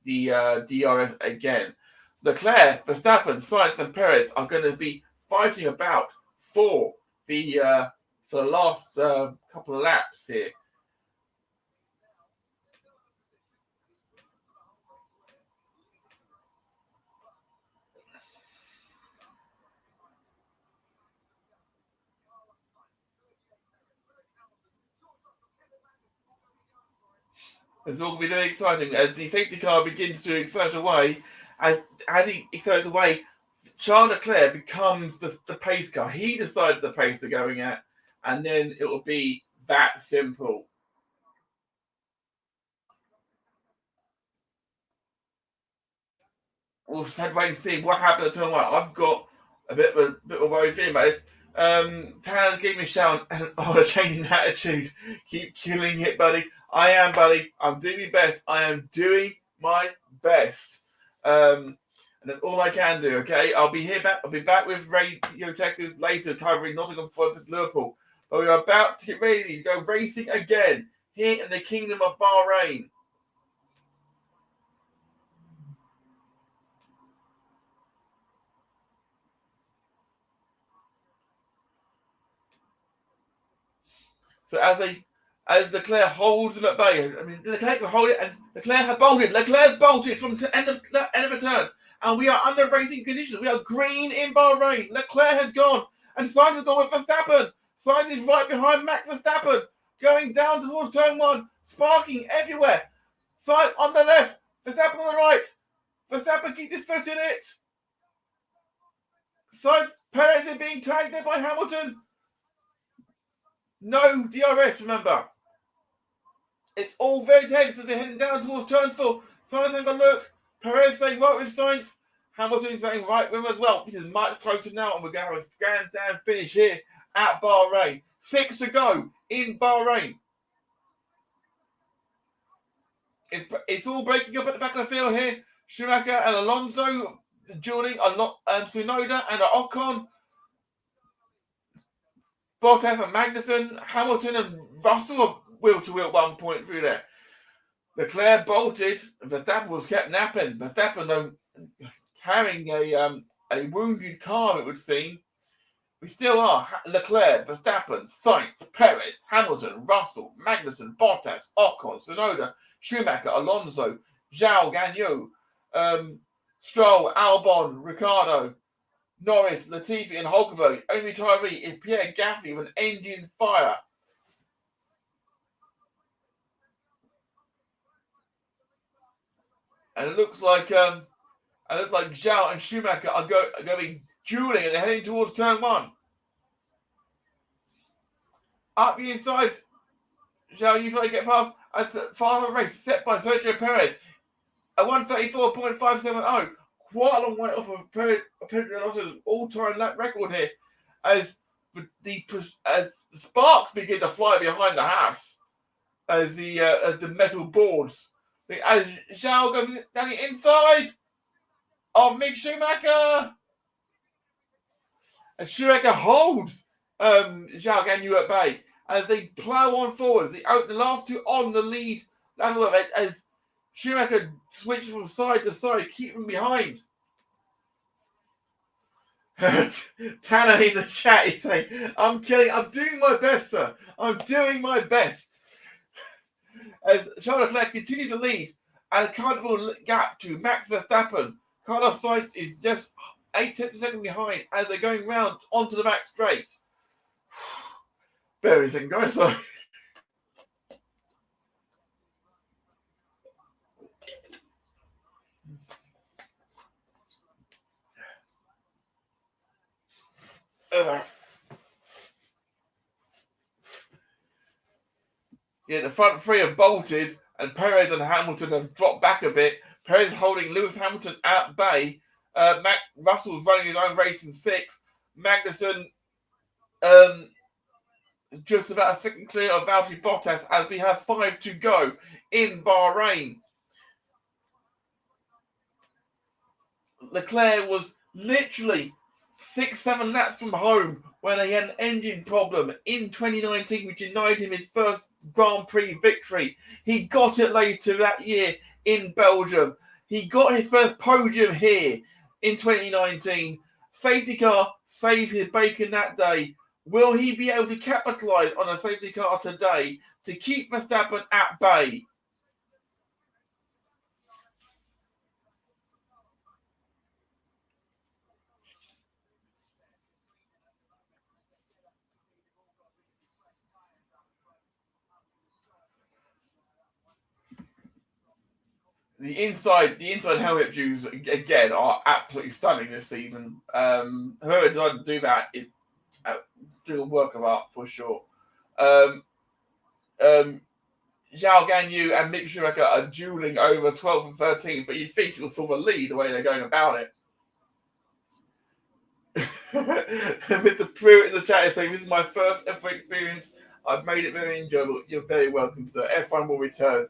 Speaker 1: the DRS again. Leclerc, Verstappen, Sainz, and Perez are going to be fighting about for the last couple of laps here. It's all going to be very exciting as the safety car begins to accelerate away. As he accelerates away, Charles Leclerc becomes the pace car. He decides the pace they're going at, and then it will be that simple. We'll just have to wait and see what happens at turn one. I've got a bit of a worried feeling about this. Tanner gave me a shout on a changing attitude. Keep killing it, buddy. I am, buddy. I'm doing my best. I am doing my best. And that's all I can do, okay? I'll be back with Radio Tekkers later covering Nottingham Forest Liverpool. But we are about to get ready to go racing again here in the Kingdom of Bahrain. So as Leclerc holds them at bay, Leclerc can hold it, and Leclerc has bolted. Leclerc's bolted from the end of a turn, and we are under racing conditions. We are green in Bahrain. Leclerc has gone, and Sainz has gone with Verstappen. Sainz is right behind Max Verstappen, going down towards turn 1, sparking everywhere. Sainz on the left, Verstappen on the right. Verstappen keeps his foot in it. Sainz, Perez is being tagged there by Hamilton. No DRS, remember. It's all very tense as they're heading down towards turn 4. Sainz having a look. Perez saying right with Sainz. Hamilton saying right with him as well. This is much closer now, and we're going to have a scan down finish here at Bahrain. 6 to go in Bahrain. It's all breaking up at the back of the field here. Schumacher and Alonso dueling, Tsunoda and Ocon. Bottas and Magnussen, Hamilton and Russell are wheel-to-wheel 1 point through there. Leclerc bolted, and Verstappen was kept napping. Verstappen carrying a wounded car, it would seem. We still are. Leclerc, Verstappen, Sainz, Perez, Hamilton, Russell, Magnussen, Bottas, Ocon, Tsunoda, Schumacher, Alonso, Zhou Guanyu, Stroll, Albon, Ricciardo, Norris, Latifi, and Hulkenberg. Only retiree is Pierre Gasly with an engine fire. And it looks like Zhou and Schumacher are going dueling, and they're heading towards turn 1. Up the inside, Zhou, you try to get past as the far race set by Sergio Perez. A 134.570. Quite a long way off of Perez's all-time lap record here, as the sparks begin to fly behind the house, as the metal boards. As Zhou goes down the inside of Mick Schumacher, and Schumacher holds Zhou Guanyu at bay as they plough on forwards. The last two on the lead, as Schumacher switches from side to side, keeping behind. Tanner in the chat is saying, I'm doing my best, sir. I'm doing my best. As Charles Leclerc continues to lead at a comfortable gap to Max Verstappen, Carlos Sainz is just 8/10 seconds behind as they're going round onto the back straight. Bear with me a second, guys. Sorry. The front three have bolted, and Perez and Hamilton have dropped back a bit. Perez holding Lewis Hamilton at bay. Russell's running his own race in 6th. Magnussen just about a second clear of Valtteri Bottas as we have 5 to go in Bahrain. Leclerc was literally 6-7 laps from home when he had an engine problem in 2019, which denied him his first Grand Prix victory. He got it later that year in Belgium. He got his first podium here in 2019. Safety car saved his bacon that day. Will he be able to capitalise on a safety car today to keep Verstappen at bay? The inside helmet views again are absolutely stunning this season. Whoever decided to do that is doing a work of art for sure. Zhou Guanyu and Mick Schumacher are dueling over 12th and 13th, but you think you'll sort of lead the way they're going about it. Mr. Pruitt in the chat is saying, this is my first F1 experience. I've made it very enjoyable. You're very welcome, sir. F1 will return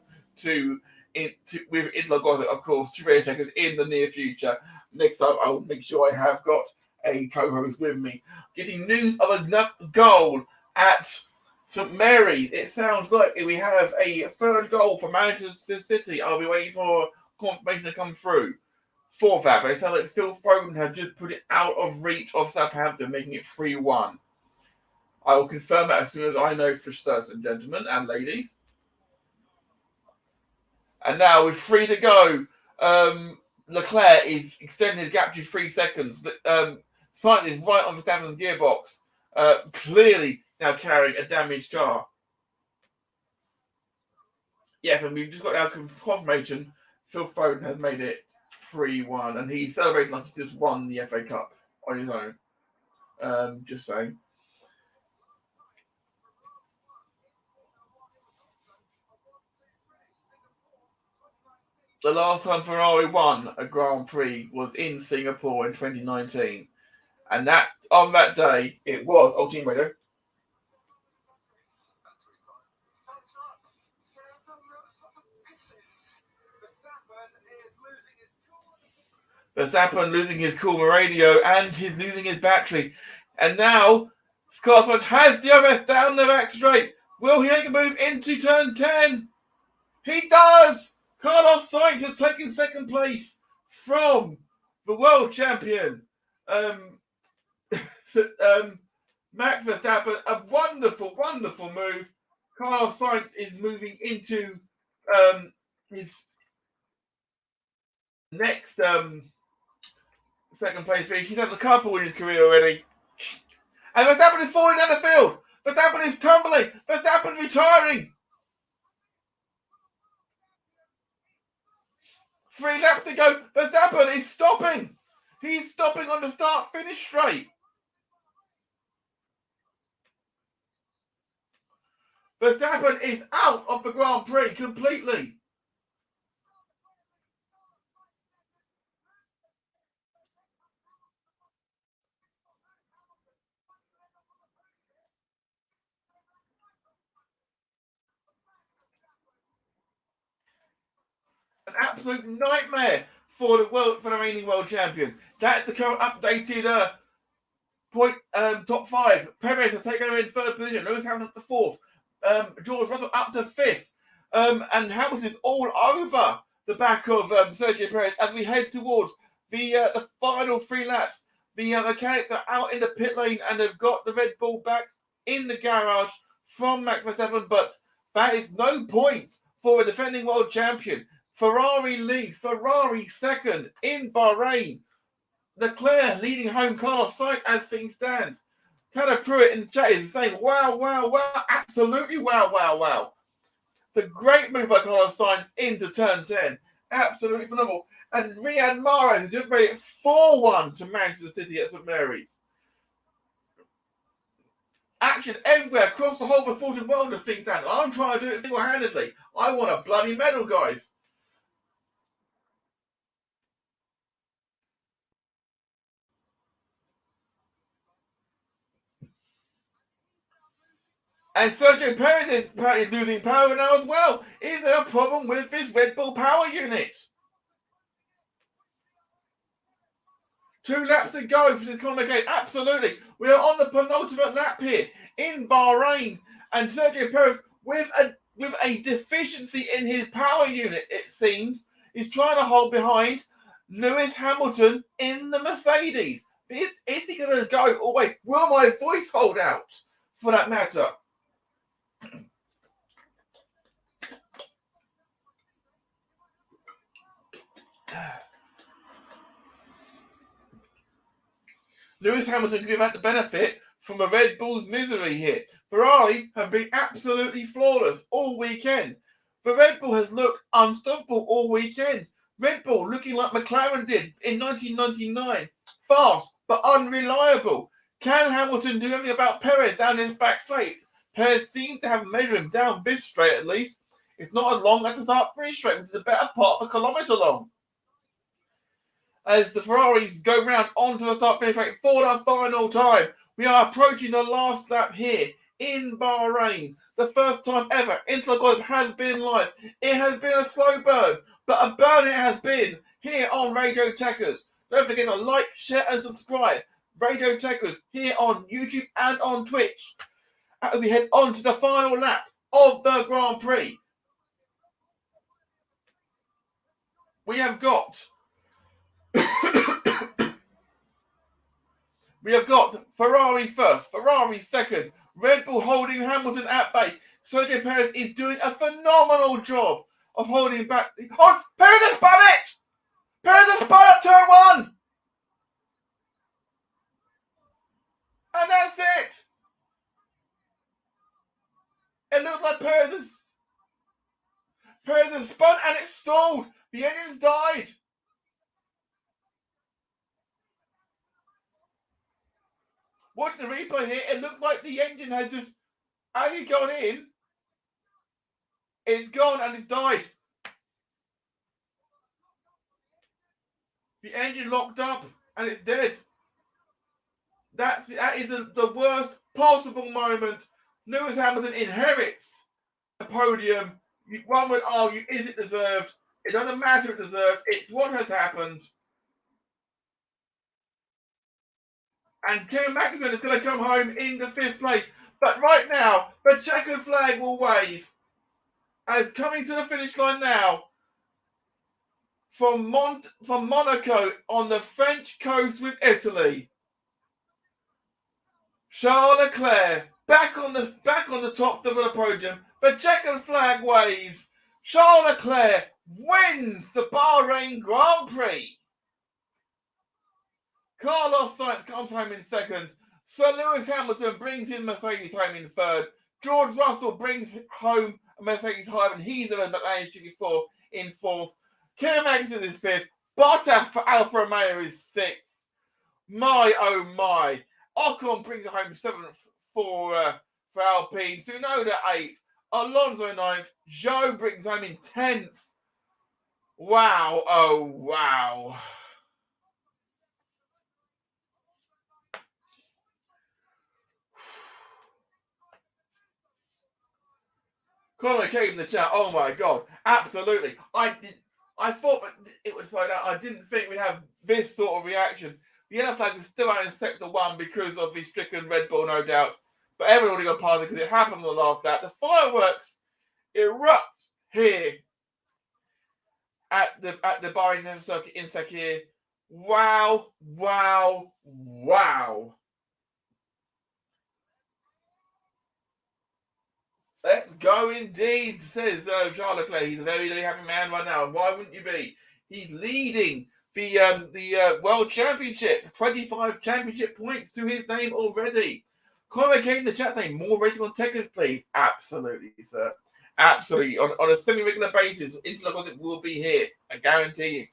Speaker 1: with Interlagossip, of course, to Radio Tekkers in the near future. Next time, I'll make sure I have got a co-host with me. Getting news of a goal at St Mary's. It sounds like we have a third goal for Manchester City. I'll be waiting for confirmation to come through for that. But it sounds like Phil Foden has just put it out of reach of Southampton, making it 3-1. I will confirm that as soon as I know for certain, gentlemen and ladies. And now with 3 to go, Leclerc is extending his gap to 3 seconds. Sainz is right on Verstappen's gearbox. Clearly now carrying a damaged car. Yes, and we've just got our confirmation. Phil Foden has made it 3-1, and he's celebrating like he just won the FA Cup on his own. Just saying. The last time Ferrari won a Grand Prix was in Singapore in 2019. And that on that day, it was Team Radio. Verstappen losing his cool radio, and he's losing his battery. And now, Scorsese has DRS down the back straight. Will he make a move into turn 10? He does! Carlos Sainz has taken second place from the world champion, Max Verstappen. A wonderful, wonderful move. Carlos Sainz is moving into his next second place finish. He's had a couple in his career already. And Verstappen is falling down the field. Verstappen is tumbling. Verstappen's retiring. 3 laps to go. Verstappen is stopping. He's stopping on the start-finish straight. Verstappen is out of the Grand Prix completely. An absolute nightmare for the reigning world champion. That's the current updated top 5. Perez has taken over in 3rd position. Lewis Hamilton up to 4th. George Russell up to 5th. And Hamilton is all over the back of Sergio Perez as we head towards the final 3 laps. The mechanics are out in the pit lane and they've got the Red Bull back in the garage from Max Verstappen, but that is no points for a defending world champion. Ferrari lead, Ferrari second in Bahrain. Leclerc leading home Carlos Sainz as things stand. Kind of threw it in the chat is saying, wow, wow, wow, absolutely wow, wow, wow. The great move by Carlos Sainz into turn 10. Absolutely phenomenal. And Riyad Mahrez has just made it 4-1 to Manchester City at St Mary's. Action everywhere across the whole of the sporting world as things stand. I'm trying to do it single-handedly. I want a bloody medal, guys. And Sergio Perez is apparently losing power now as well. Is there a problem with this Red Bull power unit? 2 laps to go for this corner gate. Absolutely. We are on the penultimate lap here in Bahrain. And Sergio Perez, with a deficiency in his power unit, it seems, is trying to hold behind Lewis Hamilton in the Mercedes. Is he going to go? Oh, wait. Will my voice hold out for that matter? Lewis Hamilton could have had the benefit from a Red Bull's misery here. Ferrari have been absolutely flawless all weekend. The Red Bull has looked unstoppable all weekend. Red Bull looking like McLaren did in 1999. Fast but unreliable. Can Hamilton do anything about Perez down his back straight? Perez seems to have measured him down this straight at least. It's not as long as the start-finish straight, which is the better part of a kilometre long. As the Ferraris go round onto the start-finish straight for the final time. We are approaching the last lap here in Bahrain. The first time ever Interlagossip has been live. It has been a slow burn, but a burn it has been here on Radio Tekkers. Don't forget to like, share and subscribe. Radio Tekkers here on YouTube and on Twitch. As we head on to the final lap of the Grand Prix. We have got Ferrari first, Ferrari second, Red Bull holding Hamilton at bay. Sergio Perez is doing a phenomenal job of holding back. Oh, Perez has spun it! Perez has spun at turn 1! And that's it! It looks like Perez has spun and it's stalled. The engine's died. Watching the replay here, it looks like the engine has just, as it's gone in, it's gone and it's died. The engine locked up and it's dead. That is the worst possible moment. Lewis Hamilton inherits a podium. One would argue, is it deserved? It doesn't matter if it's deserved. It's what has happened. And Kevin Magnussen is going to come home in the 5th place. But right now, the checkered flag will wave. As coming to the finish line now, from Monaco on the French coast with Italy, Charles Leclerc back on the top of the podium. The checkered flag waves. Charles Leclerc wins the Bahrain Grand Prix. Carlos Sainz comes home in 2nd. Sir Lewis Hamilton brings in Mercedes home in 3rd. George Russell brings home Mercedes home, and he's managed to be in 4th. Kevin Magnussen is 5th. Bottas for Alfa Romeo is 6th. My oh my. Ocon brings it home 7th for Alpine. Tsunoda 8th. Alonso 9th. Zhou brings home in 10th. Wow. Oh, wow. Conor came in the chat. Oh my God. Absolutely. I thought that it would slow down. I didn't think we'd have this sort of reaction. The yellow flag is still out in Sector 1 because of the stricken Red Bull, no doubt. But everybody got past it because it happened on the last lap. The fireworks erupt here at the Bahrain International Circuit in Sakhir. Wow, wow, wow. Let's go indeed, says Charles Leclerc. He's a very, very happy man right now. Why wouldn't you be? He's leading the World Championship. 25 championship points to his name already. Conor came in the chat saying, more racing on Tekkers, please. Absolutely, sir. Absolutely. On a semi-regular basis, Interlagossip will be here. I guarantee you.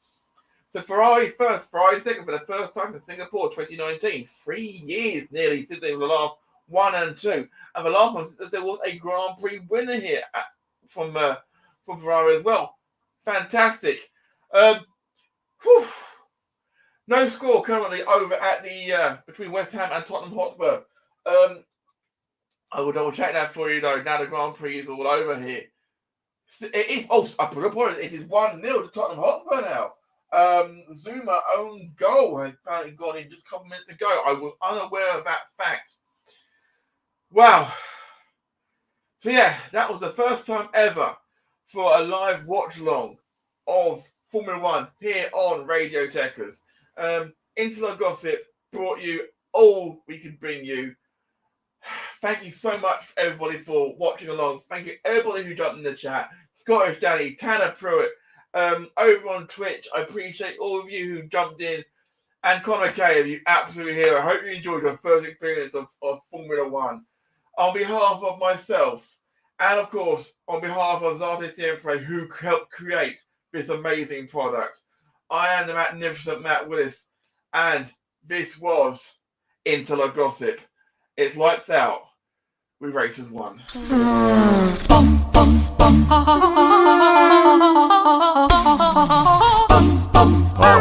Speaker 1: So Ferrari first, Ferrari second for the first time in Singapore 2019. 3 years nearly since they were the last 1 and 2. And the last one, there was a Grand Prix winner here from Ferrari as well. Fantastic. No score currently over at the between West Ham and Tottenham Hotspur. I will double check that for you though. Now the Grand Prix is all over here. It is. Oh, I put a point. It is 1-0 to Tottenham Hotspur now. Zuma own goal has apparently gone in just a couple minutes ago. I was unaware of that fact. Wow. So yeah, that was the first time ever for a live watch along of Formula One here on Radio Tekkers. Interlagossip brought you all we could bring you. Thank you so much, everybody, for watching along. Thank you, everybody who jumped in the chat. Scottish Danny, Tanner Pruitt, over on Twitch. I appreciate all of you who jumped in. And Conor K, you absolute hero. I hope you enjoyed your first experience of Formula One. On behalf of myself, and of course, on behalf of Zarte Siempre, who helped create this amazing product, I am the magnificent Matt Willis, and this was Interlagossip. It's lights out with Racers 1.